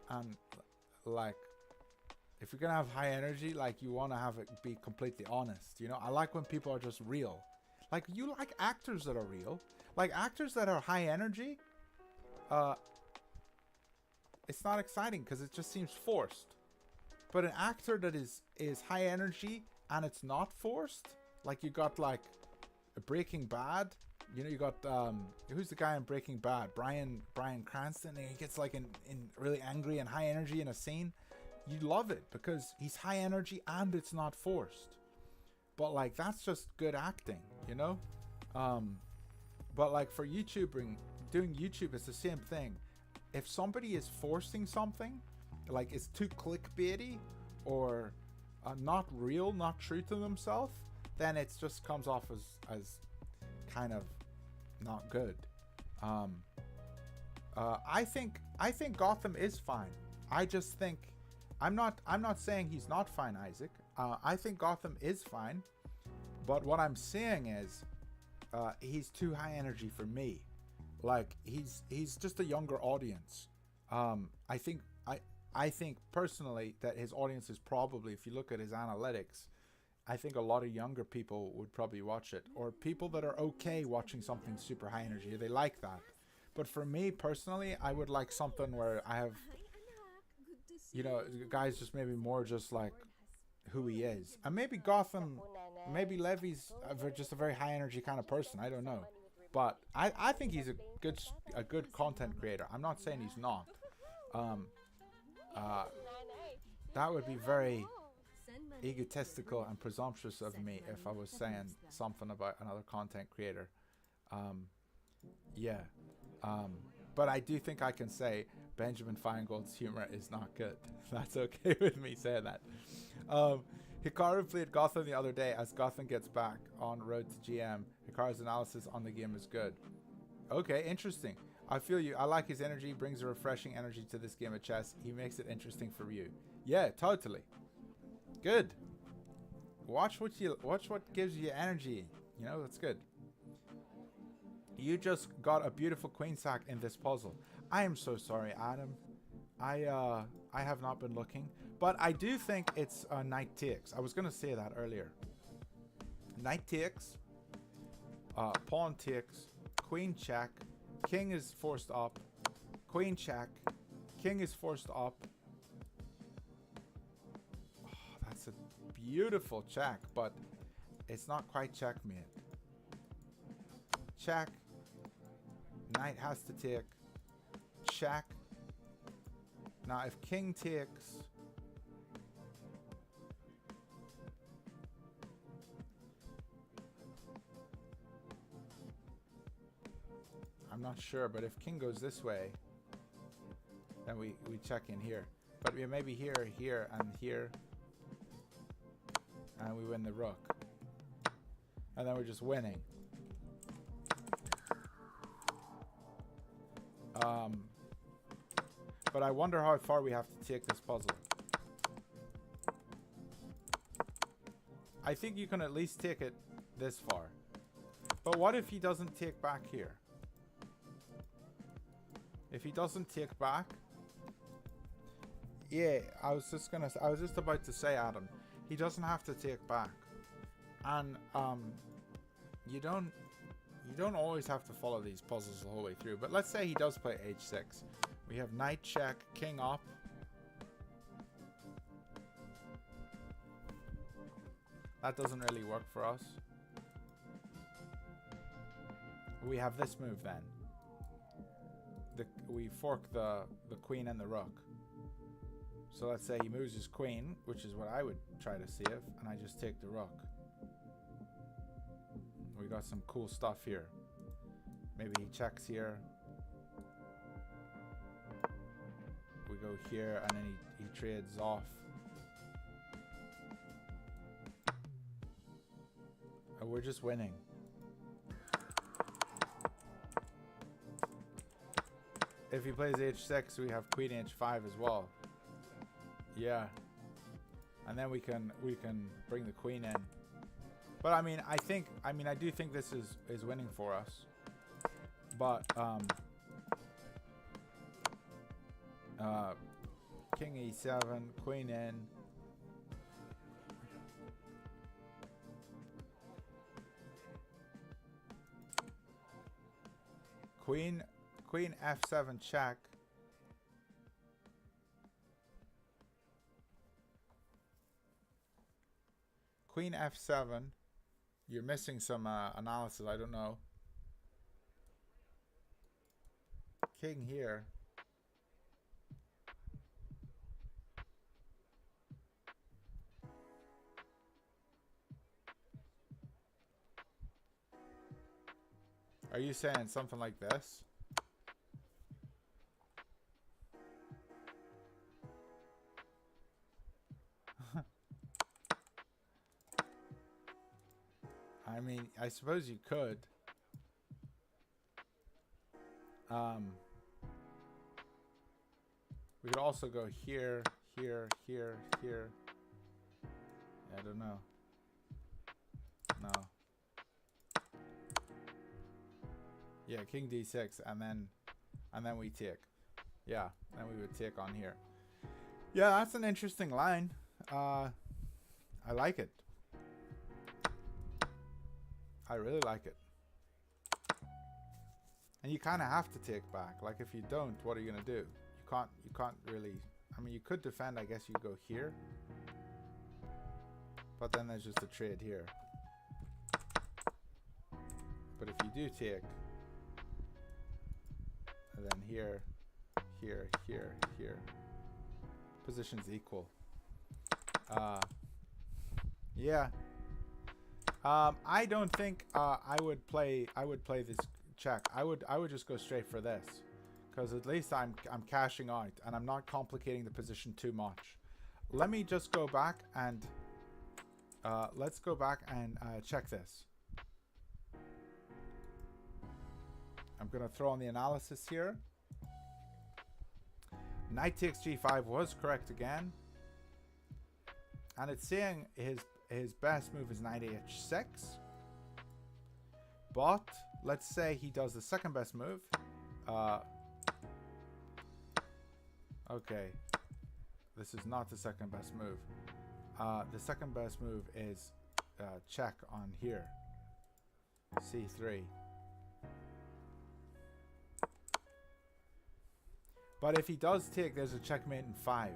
and like if you're gonna have high energy, like you want to have it be completely honest, you know. I like when people are just real. Like you like actors that are real, like actors that are high energy. It's not exciting because it just seems forced. But an actor that is high energy and it's not forced, like you got like Breaking Bad. You know, you got who's the guy in Breaking Bad? Bryan Cranston, and he gets like in really angry and high energy in a scene. You love it because he's high energy and it's not forced. But like that's just good acting, you know. But like for doing YouTube, it's the same thing. If somebody is forcing something, like it's too clickbaity or not real, not true to themselves, then it just comes off as kind of not good. I think Gotham is fine. I just think I'm not saying he's not fine, Isaac. I think Gotham is fine, but what I'm saying is he's too high energy for me. Like he's just a younger audience. I think personally that his audience is probably, if you look at his analytics, I think a lot of younger people would probably watch it, or people that are okay watching something super high energy. They like that. But for me personally, I would like something where I have, you know, guys just maybe more just like who he is. And maybe Gotham, maybe Levy's just a very high energy kind of person. I don't know. But I think he's a good content creator. I'm not saying he's not. That would be very egotistical and presumptuous of me if I was saying something about another content creator. Yeah. But I do think I can say Benjamin Feingold's humor is not good. That's okay with me saying that. Hikaru played Gotham the other day. As Gotham gets back on road to GM, Hikaru's analysis on the game is good. Okay, interesting. I feel you. I like his energy. Brings a refreshing energy to this game of chess. He makes it interesting for you. Yeah, totally. Good. Watch what gives you energy. You know, that's good. You just got a beautiful queen sack in this puzzle. I am so sorry, Adam. I have not been looking, but I do think it's knight takes. I was gonna say that earlier. Knight takes, pawn takes, queen check, king is forced up, queen check, king is forced up. Oh, that's a beautiful check, but it's not quite checkmate. Check. Knight has to take. Check. Now if king takes, I'm not sure, but if king goes this way, then we check in here. But we maybe here, and here, and we win the rook. And then we're just winning. But I wonder how far we have to take this puzzle. I think you can at least take it this far. But what if he doesn't take back here? If he doesn't take back... Yeah, I was just about to say, Adam, he doesn't have to take back. And you don't always have to follow these puzzles the whole way through. But let's say he does play h6. We have knight check, king up. That doesn't really work for us. We have this move then. We fork the queen and the rook. So let's say he moves his queen, which is what I would try to save, and I just take the rook. We got some cool stuff here. Maybe he checks here. We go here, and then he trades off. And we're just winning. If he plays h6, we have queen h5 as well. Yeah. And then we can bring the queen in. But I mean, I do think this is winning for us. But king e7, queen in. Queen f7 check. Queen f7. You're missing some analysis, I don't know. King here. Are you saying something like this? I mean, I suppose you could. We could also go here, here, here, here. I don't know. No. Yeah, king d6, and then we take. Yeah, then we would take on here. Yeah, that's an interesting line. I like it. I really like it. And you kind of have to take back. Like, if you don't, what are you gonna do? You can't really. I mean, you could defend. I guess you go here, but then there's just a trade here. But if you do take, and then here, here, here, here, position's equal. Yeah. I don't think I would play this check. I would just go straight for this, because at least I'm cashing out and I'm not complicating the position too much. Let me just go back and let's go back and check this. I'm gonna throw on the analysis here. Knight takes g5 was correct again, and it's saying his best move is knight h6. But let's say he does the second best move. Okay, this is not the second best move. The second best move is check on here, c3. But if he does take, there's a checkmate in 5.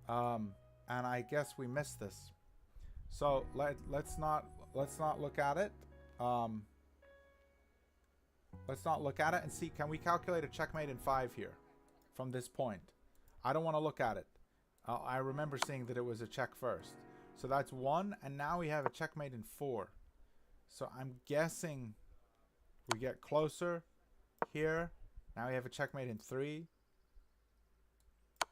And I guess we missed this. So let's not look at it. Let's not look at it and see, can we calculate a checkmate in 5 here from this point? I don't want to look at it. I remember seeing that it was a check first. So that's 1, and now we have a checkmate in 4. So I'm guessing we get closer here. Now we have a checkmate in 3.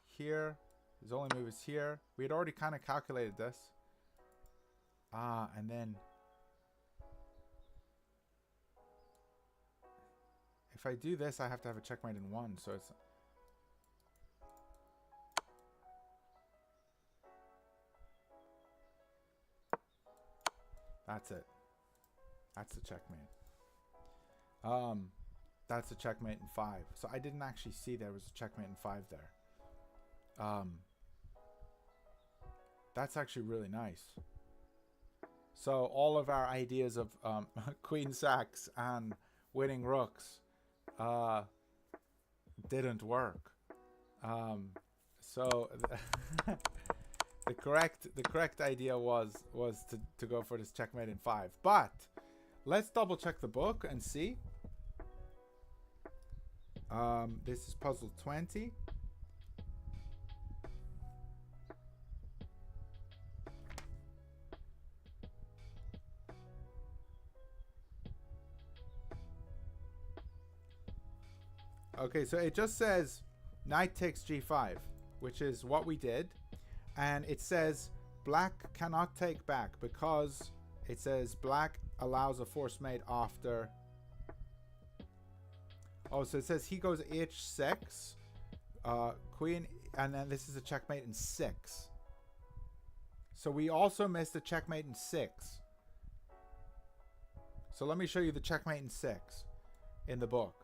Here. His only move is here. We had already kind of calculated this. And then If I do this, I have to have a checkmate in 1, so it's... That's it. That's the checkmate. That's a checkmate in 5. So I didn't actually see there was a checkmate in 5 there. That's actually really nice. So all of our ideas of queen sacks and winning rooks didn't work. So the correct idea was to go for this checkmate in 5. But let's double check the book and see. This is puzzle 20. Okay, so it just says knight takes g5, which is what we did. And it says black cannot take back because it says black allows a forced mate after... Oh, so it says he goes h6, queen, and then this is a checkmate in 6. So we also missed a checkmate in 6. So let me show you the checkmate in 6 in the book.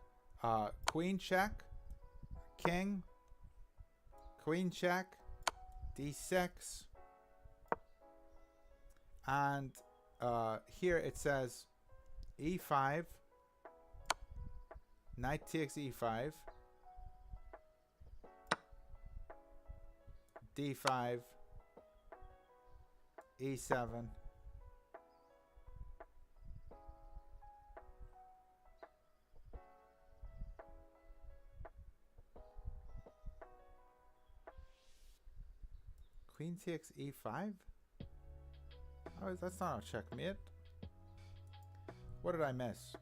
Queen check, king, queen check, d6, and here it says e5, knight takes e5, d5, e7, queen takes e5? Oh, that's not a checkmate. What did I miss?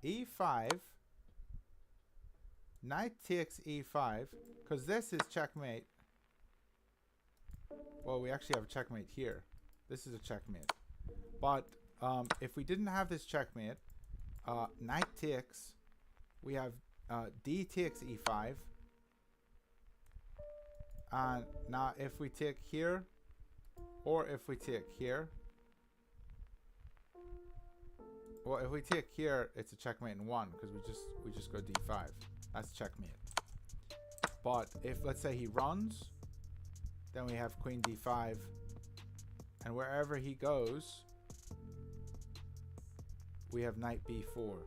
e5, knight takes e5, because this is checkmate. Well, we actually have a checkmate here. This is a checkmate. But if we didn't have this checkmate, knight takes, we have d takes e5. And now if we take here, or if we take here, well, if we take here, it's a checkmate in 1 because we just go d5. That's checkmate. But if, let's say, he runs, then we have queen d5, and wherever he goes, we have knight b4.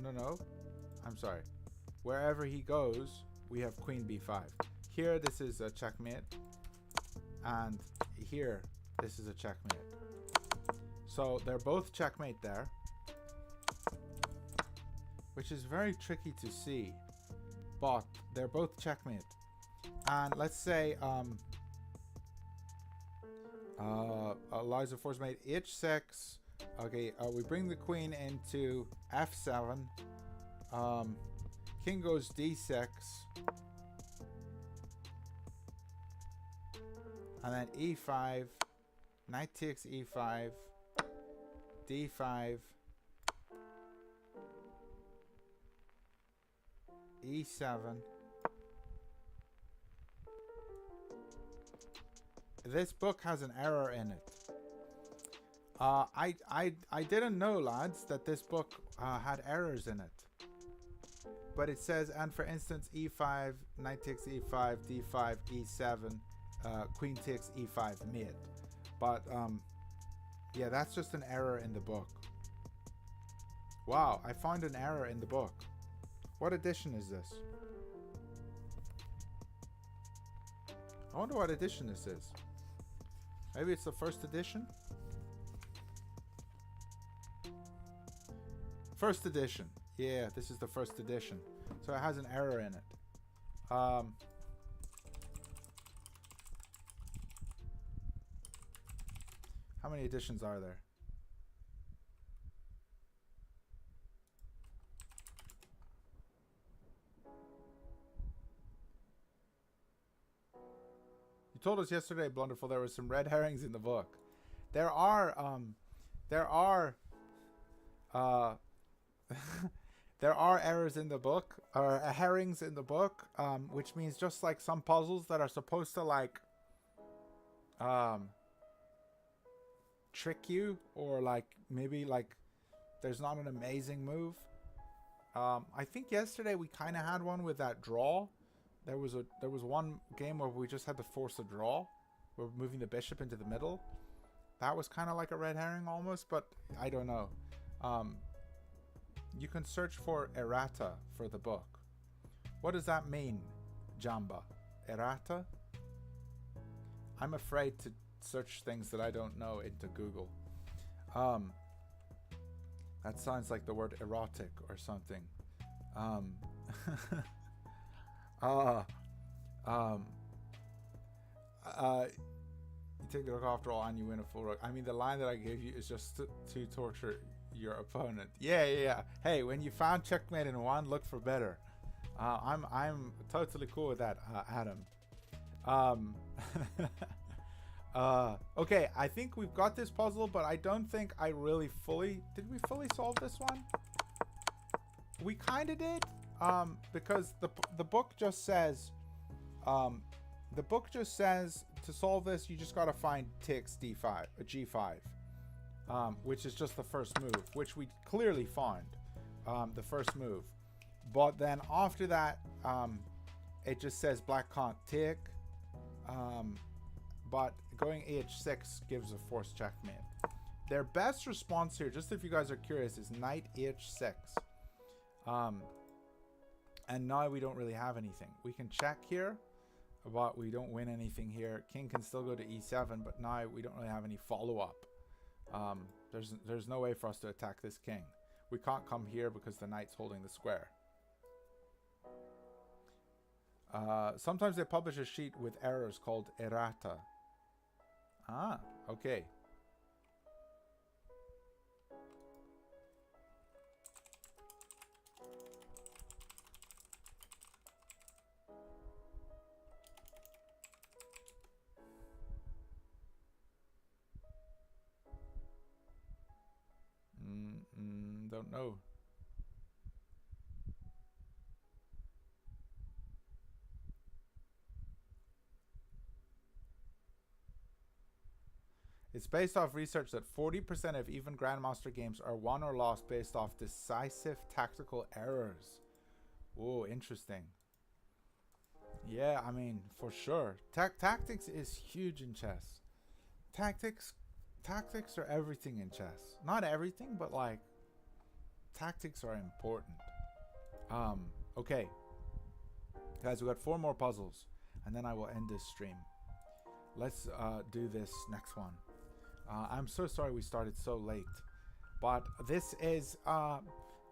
No, I'm sorry. Wherever he goes, we have queen b5. Here, this is a checkmate, and here, this is a checkmate. So they're both checkmate there, which is very tricky to see, but they're both checkmate. And let's say allows a forced mate h6. Okay, we bring the queen into f7. King goes d6, and then e5. Knight takes e5. d5, e7. This book has an error in it. I didn't know, lads, that this book had errors in it. But it says, and for instance, e5, knight takes e5, d5, e7, queen takes e5 mid. But yeah, that's just an error in the book. Wow, I found an error in the book. What edition is this? I wonder what edition this is. Maybe it's the first edition? First edition. Yeah, this is the first edition. So it has an error in it. How many editions are there? You told us yesterday, Blunderful, there were some red herrings in the book. There are there are errors in the book, or herrings in the book, which means just like some puzzles that are supposed to like trick you, or like maybe like there's not an amazing move. I think yesterday we kind of had one with that draw. There was one game where we just had to force a draw. We're moving the bishop into the middle. That was kind of like a red herring almost, but I don't know. You can search for errata for the book. What does that mean, Jamba? Errata? I'm afraid to search things that I don't know into Google. That sounds like the word erotic or something. You take the rook after all and you win a full rook. I mean, the line that I gave you is just to torture your opponent. Yeah. Hey, when you found checkmate in one, look for better. I'm totally cool with that, Adam. Okay, I think we've got this puzzle, but I don't think I really fully... Did we fully solve this one? We kind of did, because the book just says... the book just says to solve this, you just got to find takes d5, a g5, which is just the first move, which we clearly found, the first move. But then after that, it just says black can't take, but going h6 gives a forced checkmate. Their best response here, just if you guys are curious, is knight h6. And now we don't really have anything. We can check here, but we don't win anything here. King can still go to e7, but now we don't really have any follow-up. There's no way for us to attack this king. We can't come here because the knight's holding the square. Sometimes they publish a sheet with errors called errata. Ah, okay. Don't know. It's based off research that 40% of even Grandmaster games are won or lost based off decisive tactical errors. Oh, interesting. Yeah, I mean, for sure. Tactics is huge in chess. Tactics are everything in chess. Not everything, but like tactics are important. Okay. Guys, we got 4 more puzzles and then I will end this stream. Let's do this next one. I'm so sorry we started so late, but this is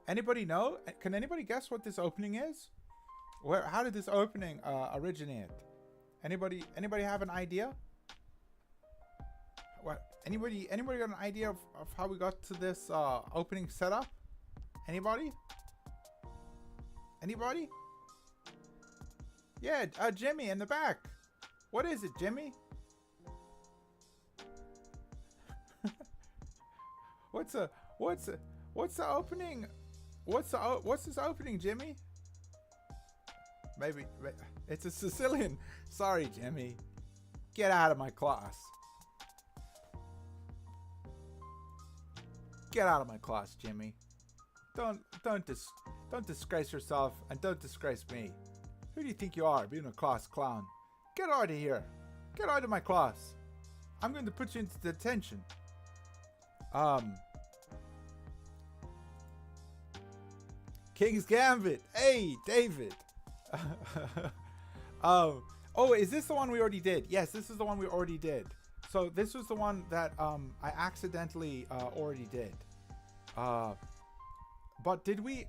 anybody know? Can anybody guess what this opening is? How did this opening originate? Anybody have an idea? What? Anybody got an idea of how we got to this opening setup? Anybody? Yeah, Jimmy in the back. What is it, Jimmy? What's the opening? What's this opening, Jimmy? Maybe it's a Sicilian. Sorry, Jimmy. Get out of my class. Get out of my class, Jimmy. Don't disgrace yourself and don't disgrace me. Who do you think you are, being a class clown? Get out of here. Get out of my class. I'm going to put you into detention. King's Gambit. Hey, David. Oh, is this the one we already did? Yes, this is the one we already did. So this was the one that I accidentally already did. But did we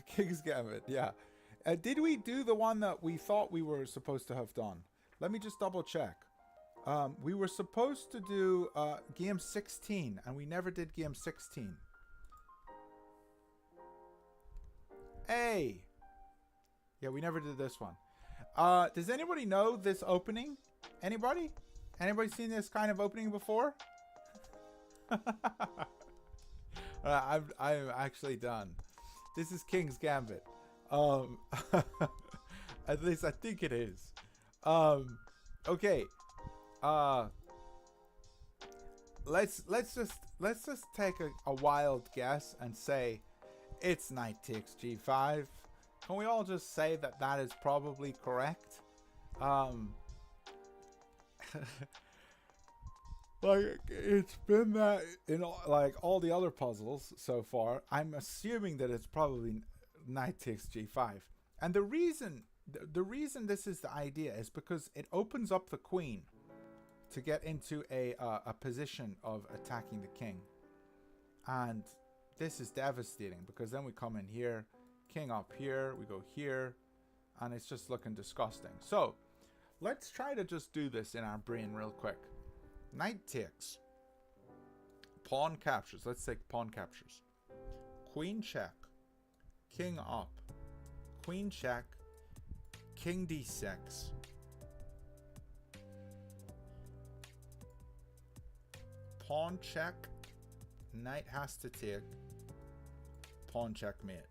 King's Gambit, yeah. Did we do the one that we thought we were supposed to have done? Let me just double check. We were supposed to do game 16, and we never did game 16. Hey! Yeah, we never did this one. Does anybody know this opening? Anybody? Anybody seen this kind of opening before? I'm actually done. This is King's Gambit. At least I think it is. Okay. Let's just take a wild guess and say it's knight takes g5. Can we all just say that that is probably correct? Like, it's been that in like all the other puzzles so far. I'm assuming that it's probably knight takes g5. And the reason this is the idea is because it opens up the queen to get into a position of attacking the king. And this is devastating because then we come in here, king up here, we go here, and it's just looking disgusting. So let's try to just do this in our brain real quick. Knight takes, pawn captures. Let's take pawn captures. Queen check, king up, queen check, king d6, pawn check, knight has to take, pawn checkmate.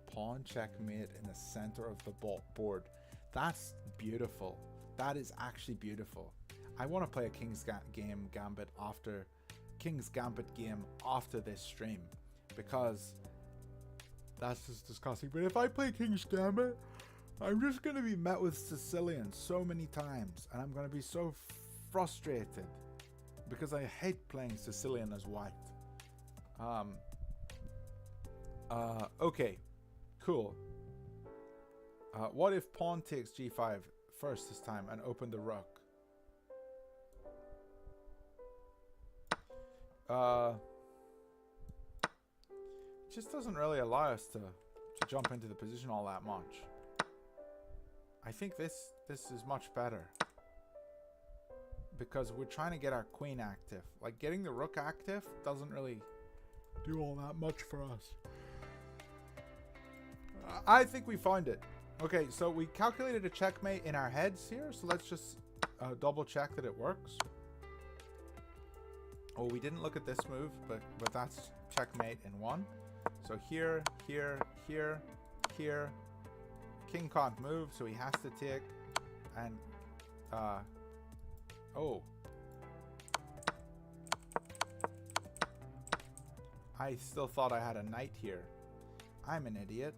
Pawn checkmate in the center of the board. That's beautiful. That is actually beautiful. I want to play a King's Gambit game after this stream because that's just disgusting. But if I play King's Gambit, I'm just going to be met with Sicilians so many times, and I'm going to be so frustrated because I hate playing Sicilian as white. Okay, cool. What if pawn takes g5 first this time and open the rook? Just doesn't really allow us to jump into the position all that much. I think this is much better because we're trying to get our queen active. Like, getting the rook active doesn't really do all that much for us. I think we found it. Okay, so we calculated a checkmate in our heads here, so let's just double check that it works. Oh, we didn't look at this move, but that's checkmate in one. So here, here, here, here. King can't move, so he has to take. And oh, I still thought I had a knight here. I'm an idiot.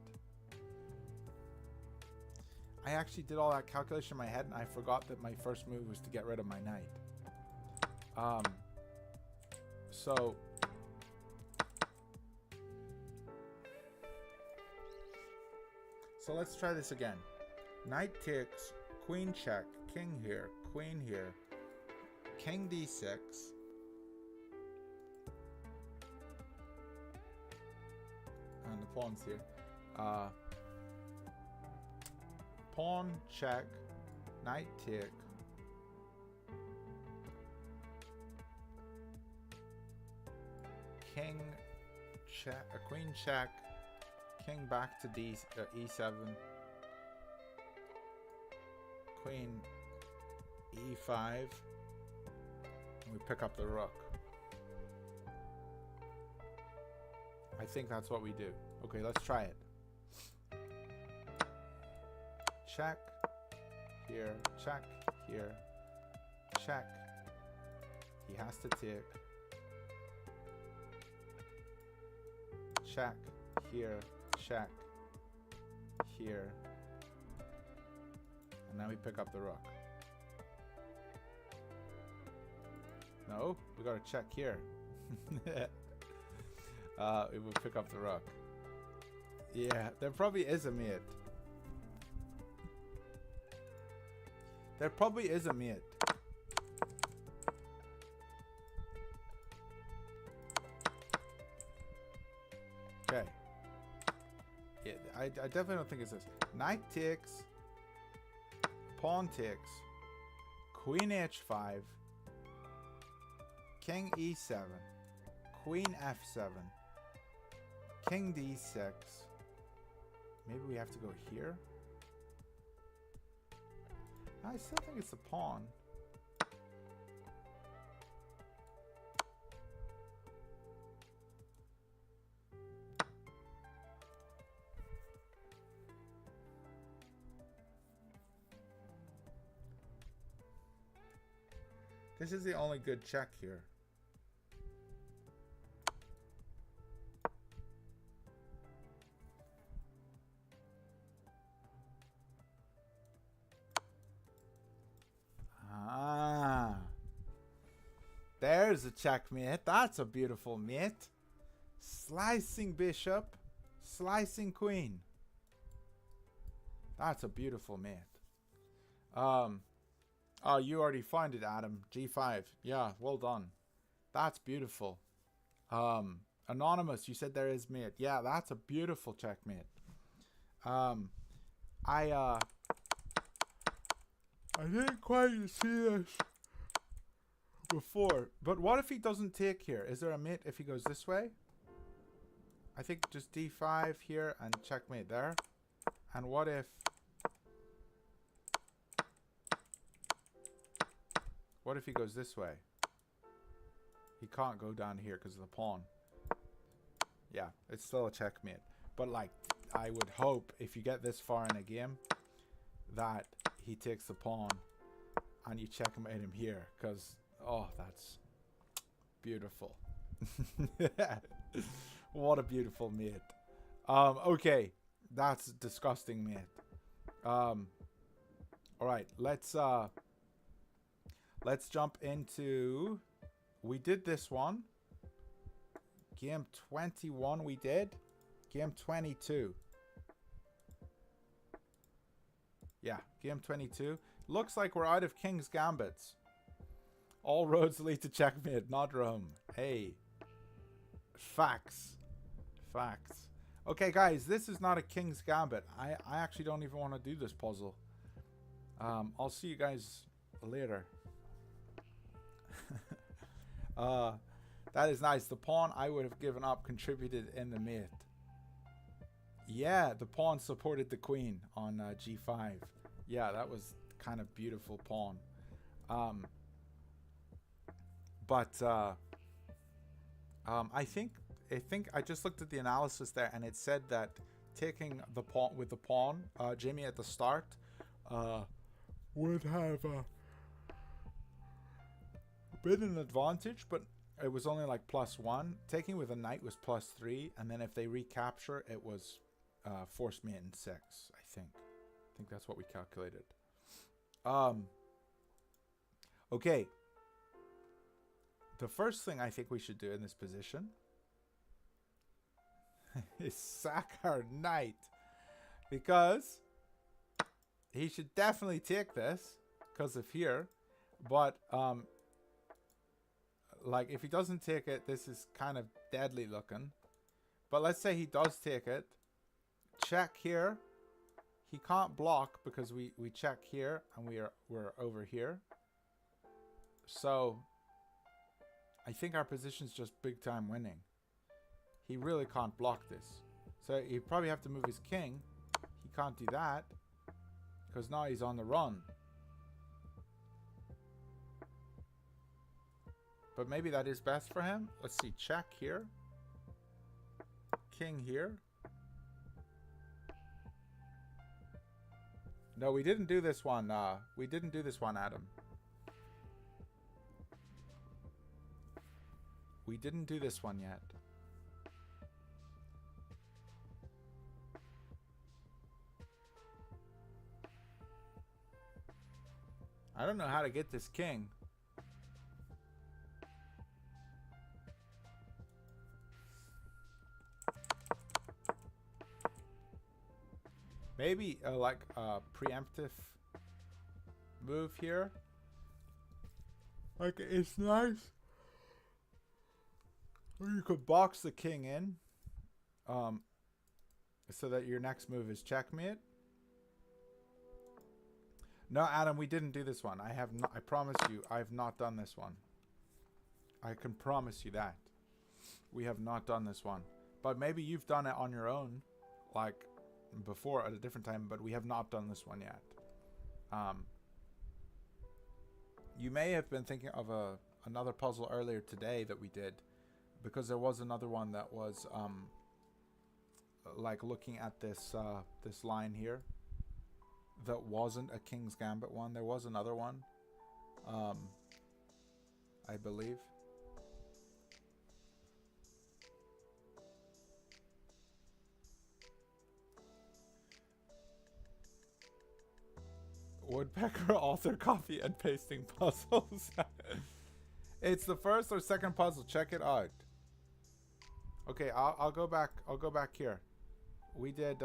I actually did all that calculation in my head, and I forgot that my first move was to get rid of my knight. So let's try this again. Knight takes, queen check, king here, queen here, king d6, and the pawn's here. Pawn check, knight take, king check, a queen check, king back to e7, queen e5, and we pick up the rook. I think that's what we do. Okay, let's try it. Check, here, check, here, check. He has to take. Check, here, check, here. And now we pick up the rook. No, we gotta check here. We will pick up the rook. Yeah, there probably is a mate. There probably is a mate. Yeah, I definitely don't think it's this. Knight takes. Pawn takes. Queen h5. King e7. Queen f7. King d6. Maybe we have to go here. I still think it's a pawn. This is the only good check here. Ah. There's a checkmate. That's a beautiful mate. Slicing bishop. Slicing queen. That's a beautiful mate. Oh, you already find it, Adam. G5. Yeah, well done. That's beautiful. Anonymous, you said there is mate. Yeah, that's a beautiful checkmate. I didn't quite see this before. But what if he doesn't take here? Is there a mate if he goes this way? I think just d5 here and checkmate there. And what if... What if he goes this way? He can't go down here because of the pawn. Yeah, it's still a checkmate. But like, I would hope if you get this far in a game that he takes the pawn and you checkmate him here. Because, oh, that's beautiful. What a beautiful mate. Okay, that's disgusting, mate. Alright, let's jump into... We did this one. Game 21 we did. Game 22. Yeah, game 22. Looks like we're out of King's Gambits. All roads lead to checkmate, not Rome. Hey. Facts. Facts. Okay, guys, this is not a King's Gambit. I actually don't even want to do this puzzle. I'll see you guys later. That is nice. The pawn I would have given up contributed in the mate. Yeah, the pawn supported the queen on g5. Yeah, that was kind of beautiful pawn. I think I just looked at the analysis there and it said that taking the pawn with the pawn, Jimmy at the start, would have been an advantage, but it was only like +1. Taking with a knight was +3, and then if they recapture, it was forced mate in 6. I think that's what we calculated. Okay. The first thing I think we should do in this position is sack our knight, because he should definitely take this because of here, but like if he doesn't take it, this is kind of deadly looking. But let's say he does take it. Check here. He can't block because we check here and we're over here. So I think our position's just big time winning. He really can't block this. So he'd probably have to move his king. He can't do that because now he's on the run. But maybe that is best for him. Let's see. Check here. King here. No, we didn't do this one. We didn't do this one, Adam. We didn't do this one yet. I don't know how to get this king. Maybe like a preemptive move here. Like it's nice. Or you could box the king in. So that your next move is checkmate. No, Adam, we didn't do this one. I have not. I promise you, I have not done this one. I can promise you that. We have not done this one. But maybe you've done it on your own, like before at a different time, but we have not done this one yet. You may have been thinking of another puzzle earlier today that we did, because there was another one that was like looking at this this line here that wasn't a King's Gambit one. There was another one, I believe. Woodpecker author copy and pasting puzzles. It's the first or second puzzle. Check it out. Okay, I'll go back. I'll go back here. We did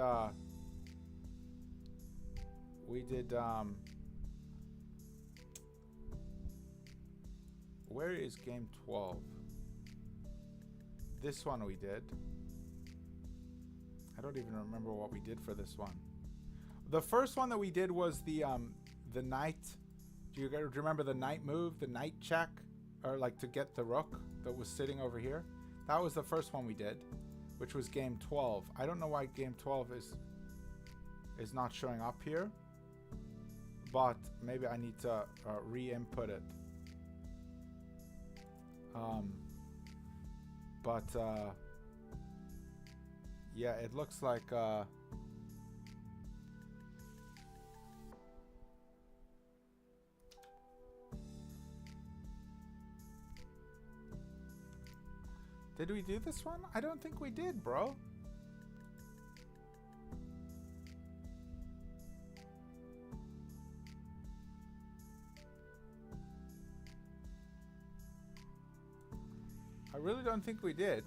where is game 12? This one we did. I don't even remember what we did for this one. The first one that we did was the knight. Do you remember the knight move, the knight check, or like to get the rook that was sitting over here? That was the first one we did, which was game 12. I don't know why game 12 is not showing up here, but maybe I need to re-input it. Yeah, it looks like did we do this one? I don't think we did, bro. I really don't think we did.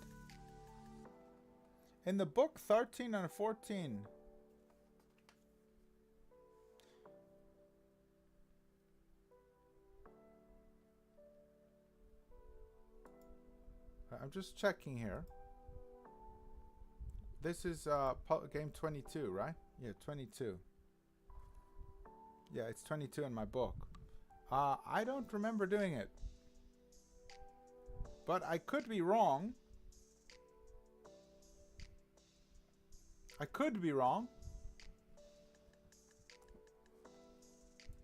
In the book 13 and 14. I'm just checking here. This is game 22, right? Yeah, 22. Yeah, it's 22 in my book. I don't remember doing it. But I could be wrong. I could be wrong.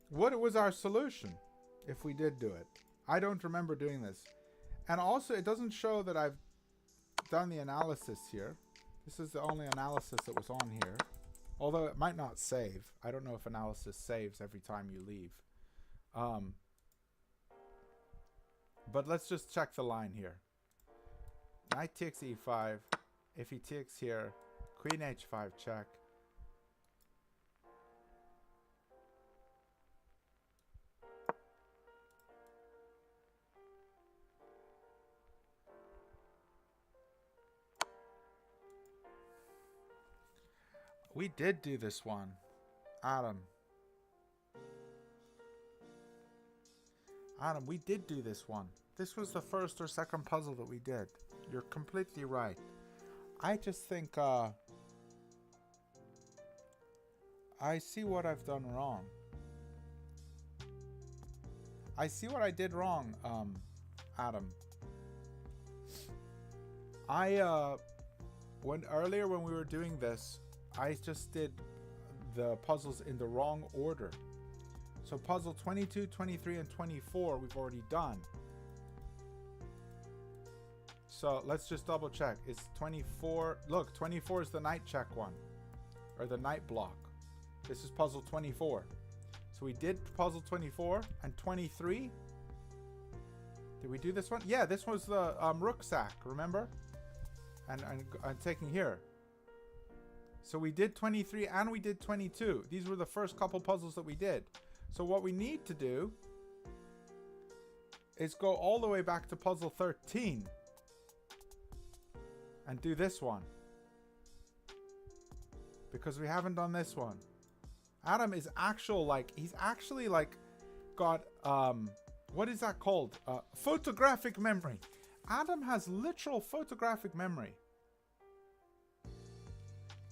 What was our solution if we did do it? I don't remember doing this. And also, it doesn't show that I've done the analysis here. This is the only analysis that was on here. Although it might not save. I don't know if analysis saves every time you leave. But let's just check the line here. Knight takes e5. If he takes here, queen h5 check. We did do this one, Adam. Adam, we did do this one. This was the first or second puzzle that we did. You're completely right. I just think, I see what I've done wrong. I see what I did wrong, Adam. Earlier when we were doing this, I just did the puzzles in the wrong order. So puzzle 22, 23, and 24 we've already done. So let's just double check. It's 24. Look, 24 is the knight check one. Or the knight block. This is puzzle 24. So we did puzzle 24 and 23. Did we do this one? Yeah, this was the rook sack, remember? And taking here. So we did 23 and we did 22. These were the first couple puzzles that we did. So what we need to do is go all the way back to puzzle 13 and do this one, because we haven't done this one. Adam is he's actually like got what is that called? Photographic memory. Adam has literal photographic memory.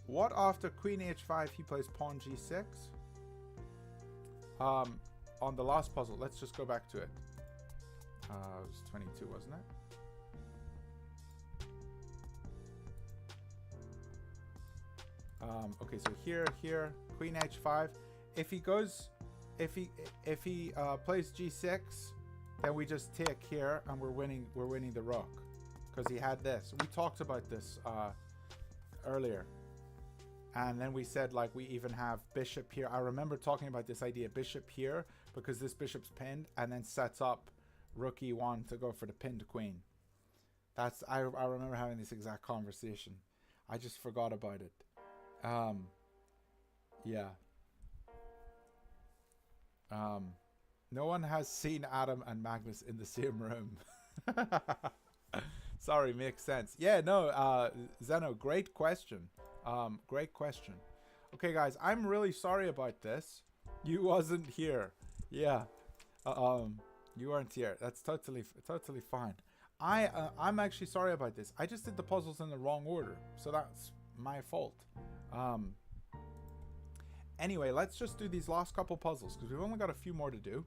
What after queen h5 he plays pawn g6? On the last puzzle, let's just go back to it. It was 22, wasn't it? Okay, so here, queen h5. If he goes, if he plays g6, then we just take here and we're winning the rook because he had this. We talked about this earlier, and then we said like we even have bishop here. I remember talking about this idea, bishop here, because this bishop's pinned and then sets up rook e1 to go for the pinned queen. That's I remember having this exact conversation. I just forgot about it. Yeah. No one has seen Adam and Magnus in the same room. Sorry, makes sense. Yeah, no, Zeno, great question. Great question. Okay, guys, I'm really sorry about this. You wasn't here. Yeah. You weren't here. That's totally fine. I'm actually sorry about this. I just did the puzzles in the wrong order, so that's my fault. Anyway, let's just do these last couple puzzles because we've only got a few more to do.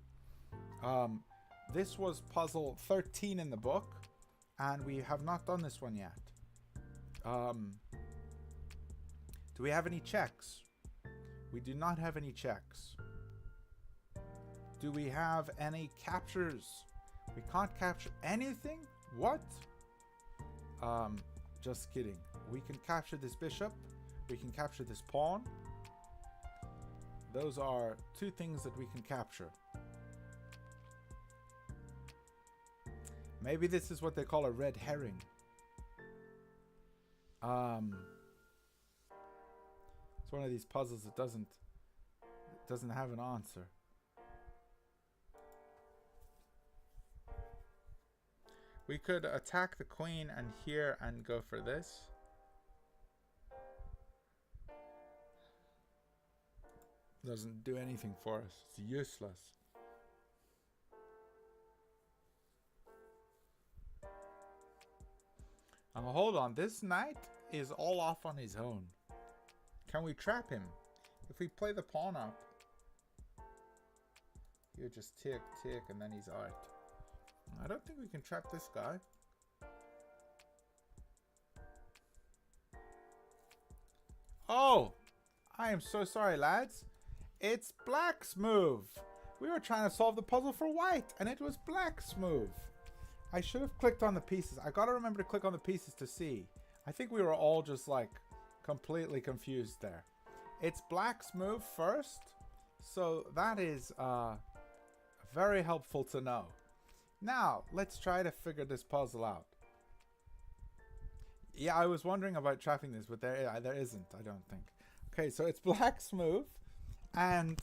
This was puzzle 13 in the book, and we have not done this one yet. Do we have any checks? We do not have any checks. Do we have any captures? We can't capture anything? What? Just kidding. We can capture this bishop. We can capture this pawn. Those are two things that we can capture. Maybe this is what they call a red herring. It's one of these puzzles that doesn't have an answer. We could attack the queen and here and go for this. Doesn't do anything for us. It's useless. Hold on. This knight is all off on his own. Can we trap him? If we play the pawn up, he'll just tick, and then he's out. I don't think we can trap this guy. Oh! I am so sorry, lads. It's black's move. We were trying to solve the puzzle for white, and it was black's move. I should have clicked on the pieces. I gotta remember to click on the pieces to see. I think we were all just like completely confused there. It's black's move first, so that is very helpful to know. Now, let's try to figure this puzzle out. Yeah, I was wondering about trapping this, but there isn't, I don't think. Okay, so it's black's move, and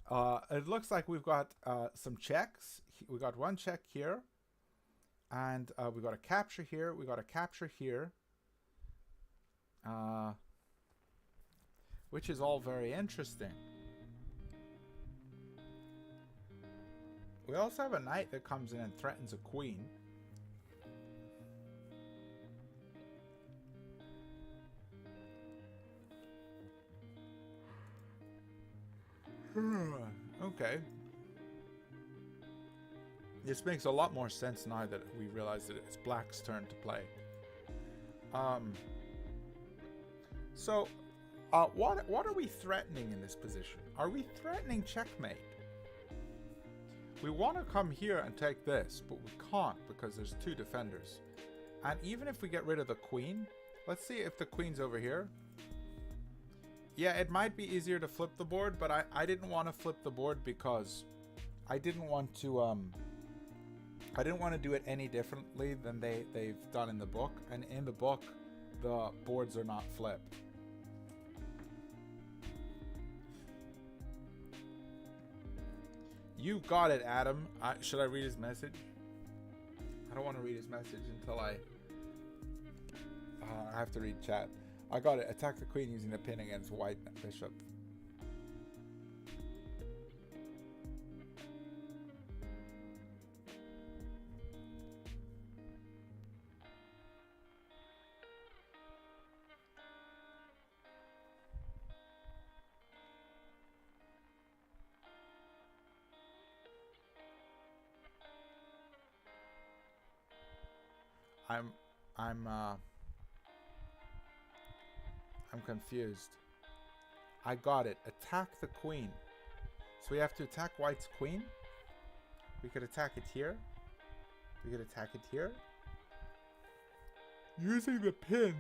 it looks like we've got some checks. We got one check here, and we got a capture here. We got a capture here, which is all very interesting. We also have a knight that comes in and threatens a queen. Okay. This makes a lot more sense now that we realize that it's black's turn to play. So, what are we threatening in this position? Are we threatening checkmate? We want to come here and take this, but we can't because there's two defenders. And even if we get rid of the queen, let's see if the queen's over here. Yeah, it might be easier to flip the board, but I didn't want to flip the board because I didn't want to do it any differently than they've done in the book. And in the book, the boards are not flipped. You got it, Adam. Should I read his message? I don't want to read his message until I have to read chat. I got it. Attack the queen using the pin against white bishop. I'm I'm I'm confused. I got it. Attack the queen. So we have to attack white's queen. We could attack it here. We could attack it here. Using the pin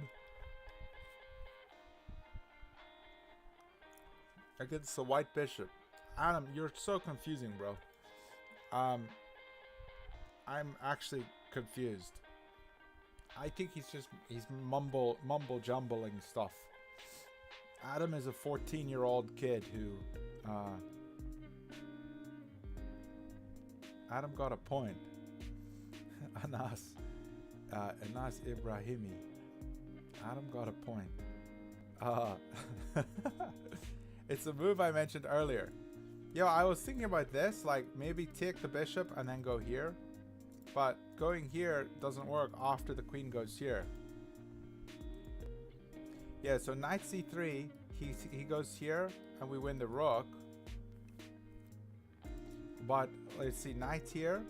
against the white bishop. Adam, you're so confusing, bro. I'm actually confused. I think he's mumble jumbling stuff. Adam is a 14-year-old kid who Adam got a point. Anas Ibrahimi. Adam got a point. It's a move I mentioned earlier. Yo, I was thinking about this, like maybe take the bishop and then go here. But going here doesn't work after the queen goes here. Yeah, so knight c3, he goes here and we win the rook. But let's see, knight here.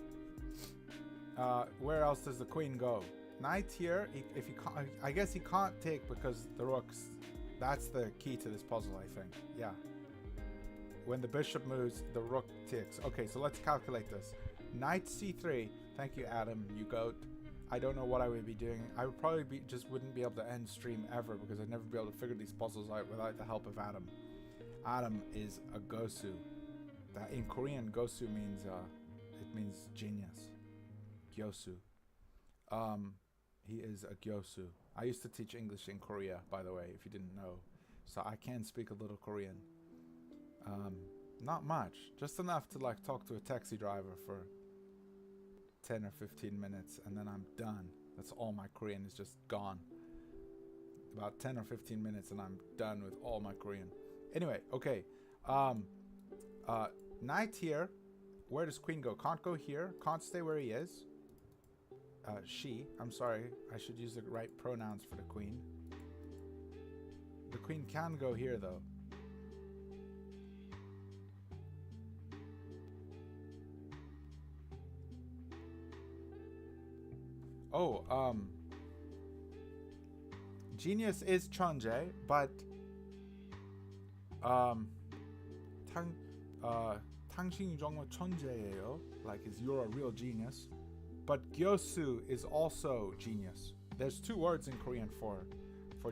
Where else does the queen go? Knight here, if he can't, I guess he can't take because the rook's, that's the key to this puzzle, I think. Yeah. When the bishop moves, the rook takes. Okay, so let's calculate this. Knight c3. Thank you, Adam, you goat. I don't know what I would be doing. I would probably just wouldn't be able to end stream ever because I'd never be able to figure these puzzles out without the help of Adam. Adam is a gosu. That in Korean, gosu means it means genius. Gyosu. He is a gyosu. I used to teach English in Korea, by the way, if you didn't know. So I can speak a little Korean. Not much. Just enough to like talk to a taxi driver for 10 or 15 minutes and then I'm done. That's all my Korean is just gone. About 10 or 15 minutes and I'm done with all my Korean. Anyway, okay. Knight here. Where does queen go? Can't go here. Can't stay where he is. I'm sorry. I should use the right pronouns for the queen. The queen can go here though. Oh, genius is Chonjae, but 당신이 정말 천재예요. Like, you're a real genius. But gyosu is also genius. There's two words in Korean for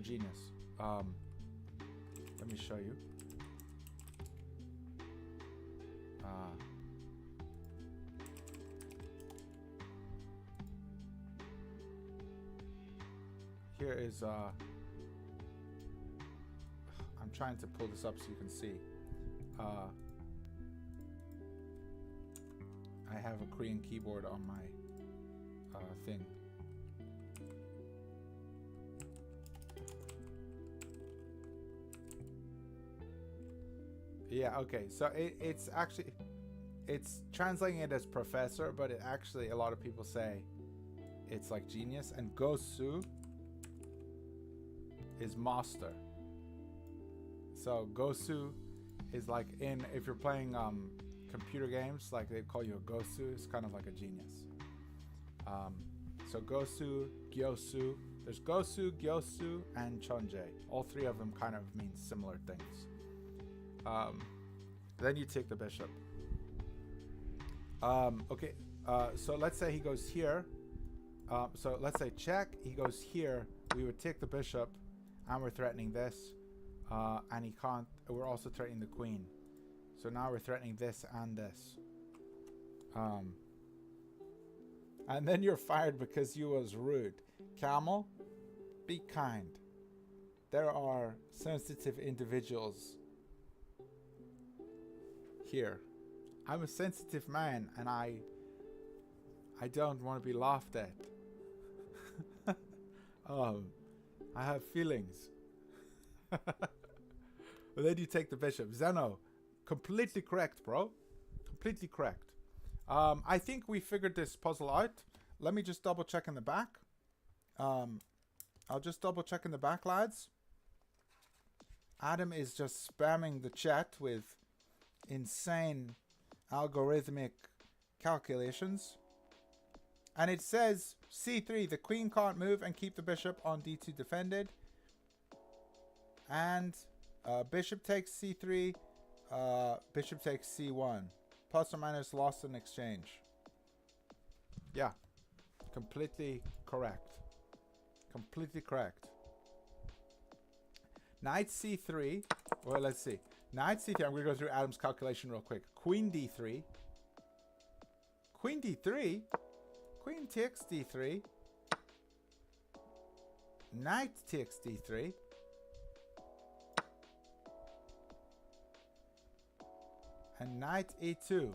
genius. Let me show you. Here is I'm trying to pull this up so you can see. I have a Korean keyboard on my thing. Yeah, okay. So it's actually, it's translating it as professor, but it actually, a lot of people say it's like genius. And gosu is master. So gosu is like if you're playing computer games, like they call you a gosu. It's kind of like a genius. So gosu, gyosu. There's gosu, gyosu, and chonjae. All three of them kind of mean similar things. Then you take the bishop. Okay, so let's say he goes here. So let's say check, he goes here. We would take the bishop, and we're threatening this. And he can't, we're also threatening the queen. So now we're threatening this and this. And then you're fired because you was rude. Camel, be kind. There are sensitive individuals here. I'm a sensitive man and I don't want to be laughed at. I have feelings. But then you take the bishop. Zeno, completely correct, bro. Completely correct. I think we figured this puzzle out. Let me just double check in the back. I'll just double check in the back, lads. Adam is just spamming the chat with insane algorithmic calculations. And it says c3. The queen can't move and keep the bishop on d2 defended. And bishop takes c3. Bishop takes c1. Plus or minus lost in exchange. Yeah. Completely correct. Completely correct. Knight c3. Well, let's see. Knight c3. I'm going to go through Adam's calculation real quick. Queen d3. Queen d3. Queen takes d3. Knight takes d3. And knight e2.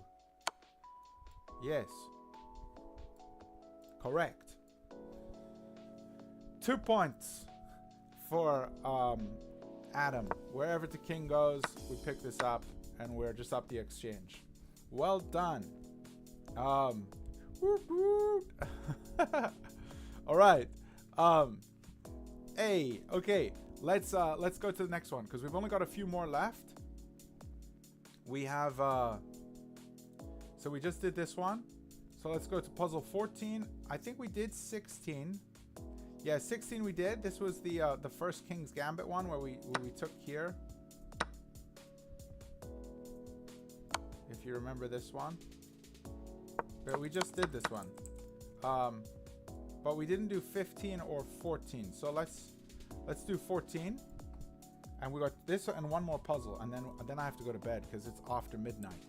Yes. Correct. 2 points for Adam. Wherever the king goes, we pick this up and we're just up the exchange. Well done. Whoop, whoop. All right. Hey, okay. Let's go to the next one because we've only got a few more left. We have so we just did this one. So let's go to puzzle 14. I think we did 16. Yeah, 16 we did. This was the first King's Gambit one where we took here. If you remember this one. But we just did this one. But we didn't do 15 or 14. So let's do 14. And we got this and one more puzzle, and then I have to go to bed because it's after midnight.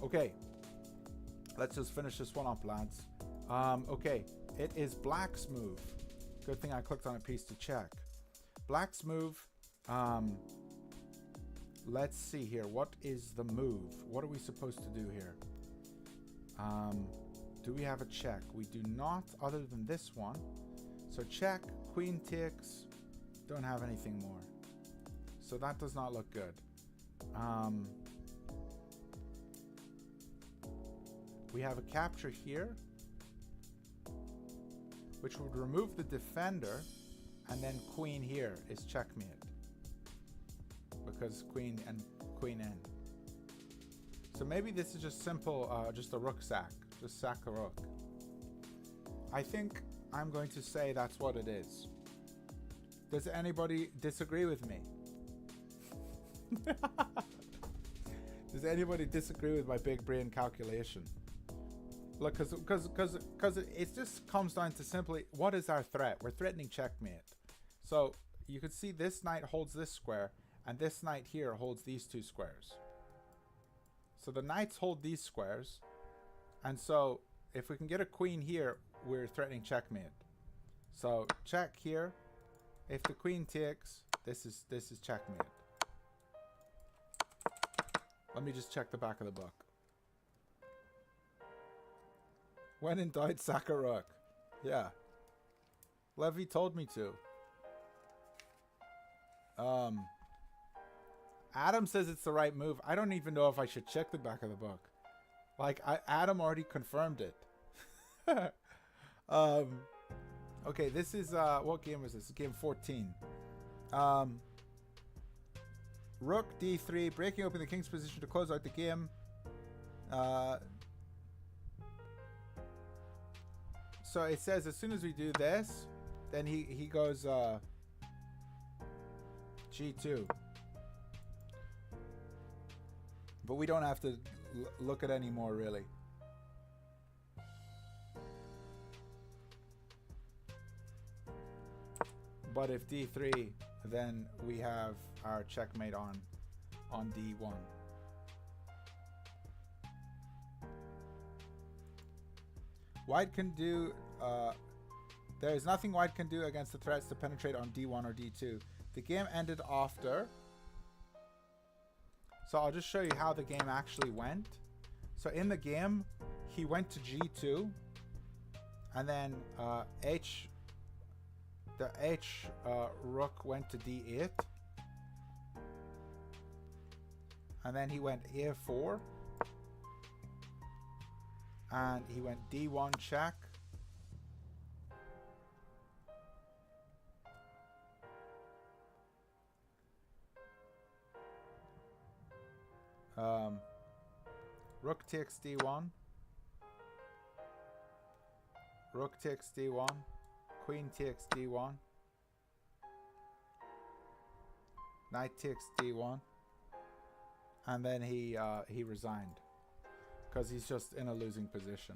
Okay. Let's just finish this one up, lads. Okay, it is Black's move. Good thing I clicked on a piece to check. Black's move. Let's see here. What is the move? What are we supposed to do here? Do we have a check? We do not, other than this one. So check, queen takes. Don't have anything more. So that does not look good. We have a capture here, which would remove the defender, and then queen here is checkmate. Because queen and queen in. So maybe this is just simple, just a rook sack. Just sack a rook. I think I'm going to say that's what it is. Does anybody disagree with me? Does anybody disagree with my big brain calculation? Look, because it just comes down to simply, what is our threat? We're threatening checkmate. So you could see this knight holds this square, and this knight here holds these two squares. So the knights hold these squares, and so if we can get a queen here, we're threatening checkmate. So check here. If the queen takes, this is checkmate. Let me just check the back of the book. When in doubt, sack a rook. Yeah. Levy told me to. Adam says it's the right move. I don't even know if I should check the back of the book. Like, Adam already confirmed it. Okay, this is, what game was this? Game 14. Rook d3, breaking open the king's position to close out the game. So it says as soon as we do this, then he goes g2. But we don't have to look at any more, really. But if d3, then we have our checkmate on d1. White can do... there is nothing white can do against the threats to penetrate on d1 or d2. The game ended after... So I'll just show you how the game actually went. So in the game, he went to g2. And then the h rook went to d8. And then he went a4. And he went d1 check. Rook takes d1. Rook takes d1. Queen takes d1. Knight takes d1. And then he resigned. Because he's just in a losing position.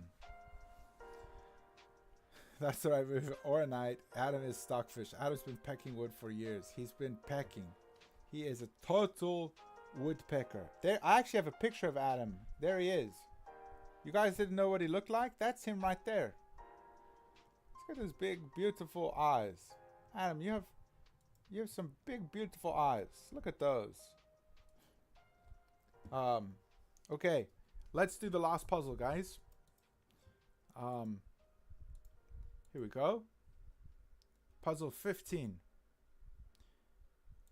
That's the right move. Or a knight. Adam is stockfish. Adam's been pecking wood for years. He's been pecking. He is a total woodpecker. There, I actually have a picture of Adam. There he is. You guys didn't know what he looked like? That's him right there. Look at his big, beautiful eyes. Adam, you have some big, beautiful eyes. Look at those. Okay. Let's do the last puzzle, guys. Here we go. Puzzle 15.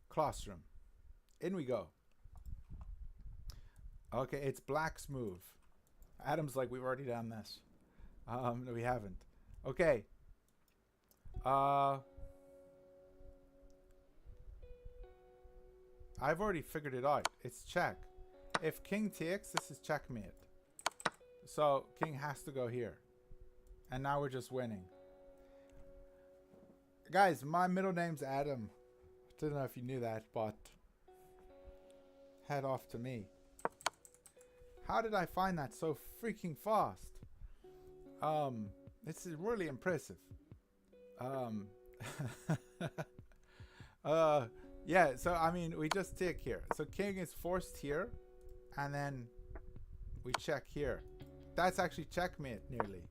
Classroom. In we go. Okay, it's black's move. Adam's like, we've already done this. No, we haven't. Okay. I've already figured it out. It's check. If king takes, this is checkmate. So king has to go here. And now we're just winning. Guys, my middle name's Adam. I don't know if you knew that, but head off to me. How did I find that so freaking fast? This is really impressive. Yeah, so I mean, we just take here. So king is forced here, and then we check here. That's actually checkmate nearly.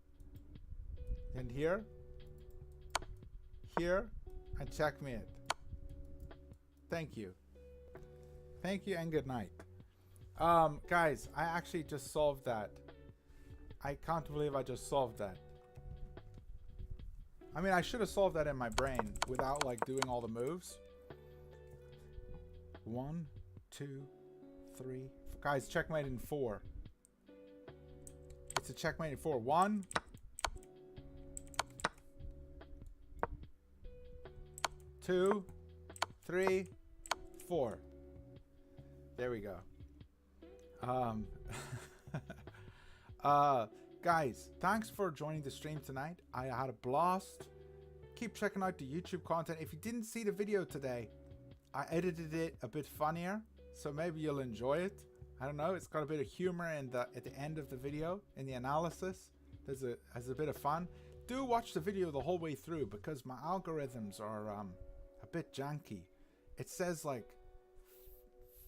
And here, and checkmate. Thank you. Thank you and good night. Guys, I actually just solved that. I can't believe I just solved that. I mean, I should have solved that in my brain without like doing all the moves. 1, 2, 3. Guys, checkmate in 4. It's a checkmate in 4. 1. 2, 3, 4. There we go. Guys, thanks for joining the stream tonight. I had a blast. Keep checking out the YouTube content. If you didn't see the video today, I edited it a bit funnier, so maybe you'll enjoy it. I don't know. It's got a bit of humor at the end of the video in the analysis. Has a bit of fun. Do watch the video the whole way through because my algorithms are a bit janky. It says like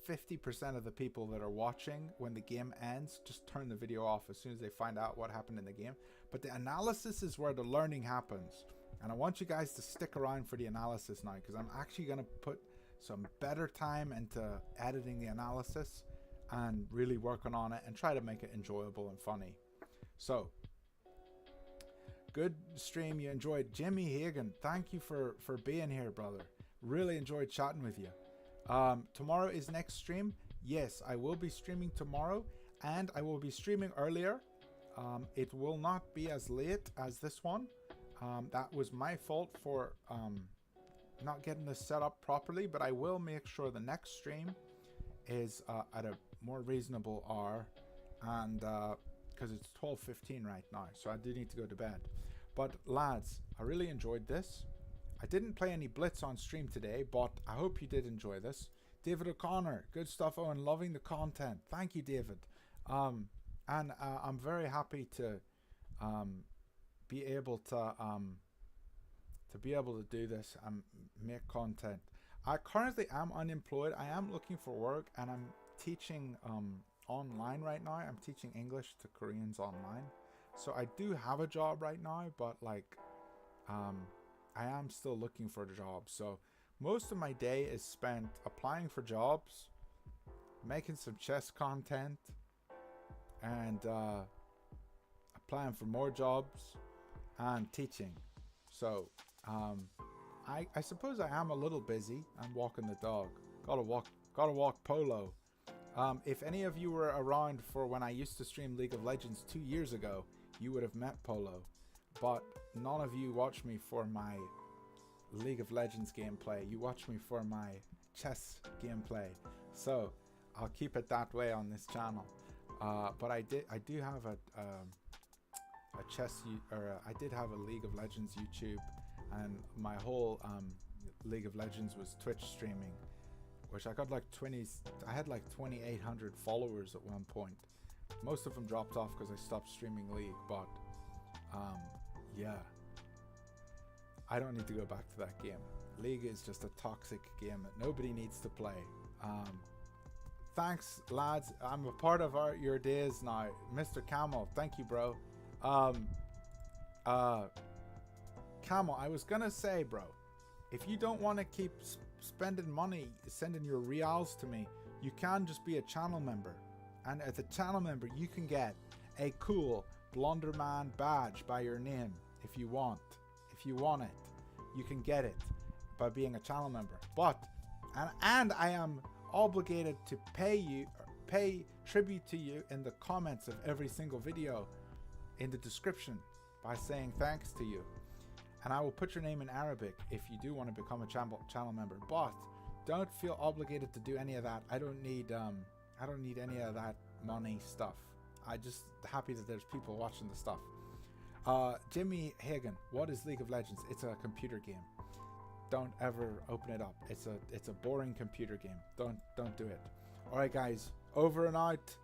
50% of the people that are watching when the game ends just turn the video off as soon as they find out what happened in the game. But the analysis is where the learning happens. And I want you guys to stick around for the analysis now because I'm actually going to put some better time into editing the analysis and really working on it and try to make it enjoyable and funny. So, good stream. You enjoyed. Jimmy Hagan, thank you for being here, brother. Really enjoyed chatting with you. Tomorrow is next stream. Yes, I will be streaming tomorrow and I will be streaming earlier. It will not be as late as this one. That was my fault for not getting this set up properly, but I will make sure the next stream is at a more reasonable hour, and because it's 12:15 right now, so I do need to go to bed. But lads, I really enjoyed this. I didn't play any Blitz on stream today, but I hope you did enjoy this. David O'Connor, good stuff, Owen, loving the content. Thank you, David. And I'm very happy to be able to do this and make content. I currently am unemployed. I am looking for work, and I'm teaching online right now. I'm teaching English to Koreans online. So I do have a job right now, but like I am still looking for a job. So most of my day is spent applying for jobs, making some chess content, and applying for more jobs and teaching. So I suppose I am a little busy. I'm walking the dog. Gotta walk Polo. If any of you were around for when I used to stream League of Legends 2 years ago, you would have met Polo. But none of you watch me for my League of Legends gameplay. You watch me for my chess gameplay. So I'll keep it that way on this channel. But I do have I did have a League of Legends YouTube, and my whole League of Legends was Twitch streaming, which I got like 20. I had like 2,800 followers at one point. Most of them dropped off because I stopped streaming League, but yeah, I don't need to go back to that game. League is just a toxic game that nobody needs to play. Thanks, lads. I'm a part of your days now, Mr. Camel. Thank you, bro. Camel, I was gonna say, bro, if you don't want to keep spending money sending your reals to me, you can just be a channel member, and as a channel member you can get a cool Blunderman badge by your name if you want it. You can get it by being a channel member, but and I am obligated to pay tribute to you in the comments of every single video in the description by saying thanks to you, and I will put your name in Arabic if you do want to become a channel member, but don't feel obligated to do any of that. I don't need any of that money stuff. I just happy that there's people watching the stuff. Jimmy Hagen, what is League of Legends? It's a computer game. Don't ever open it up. It's a boring computer game. Don't do it. All right, guys, over and out.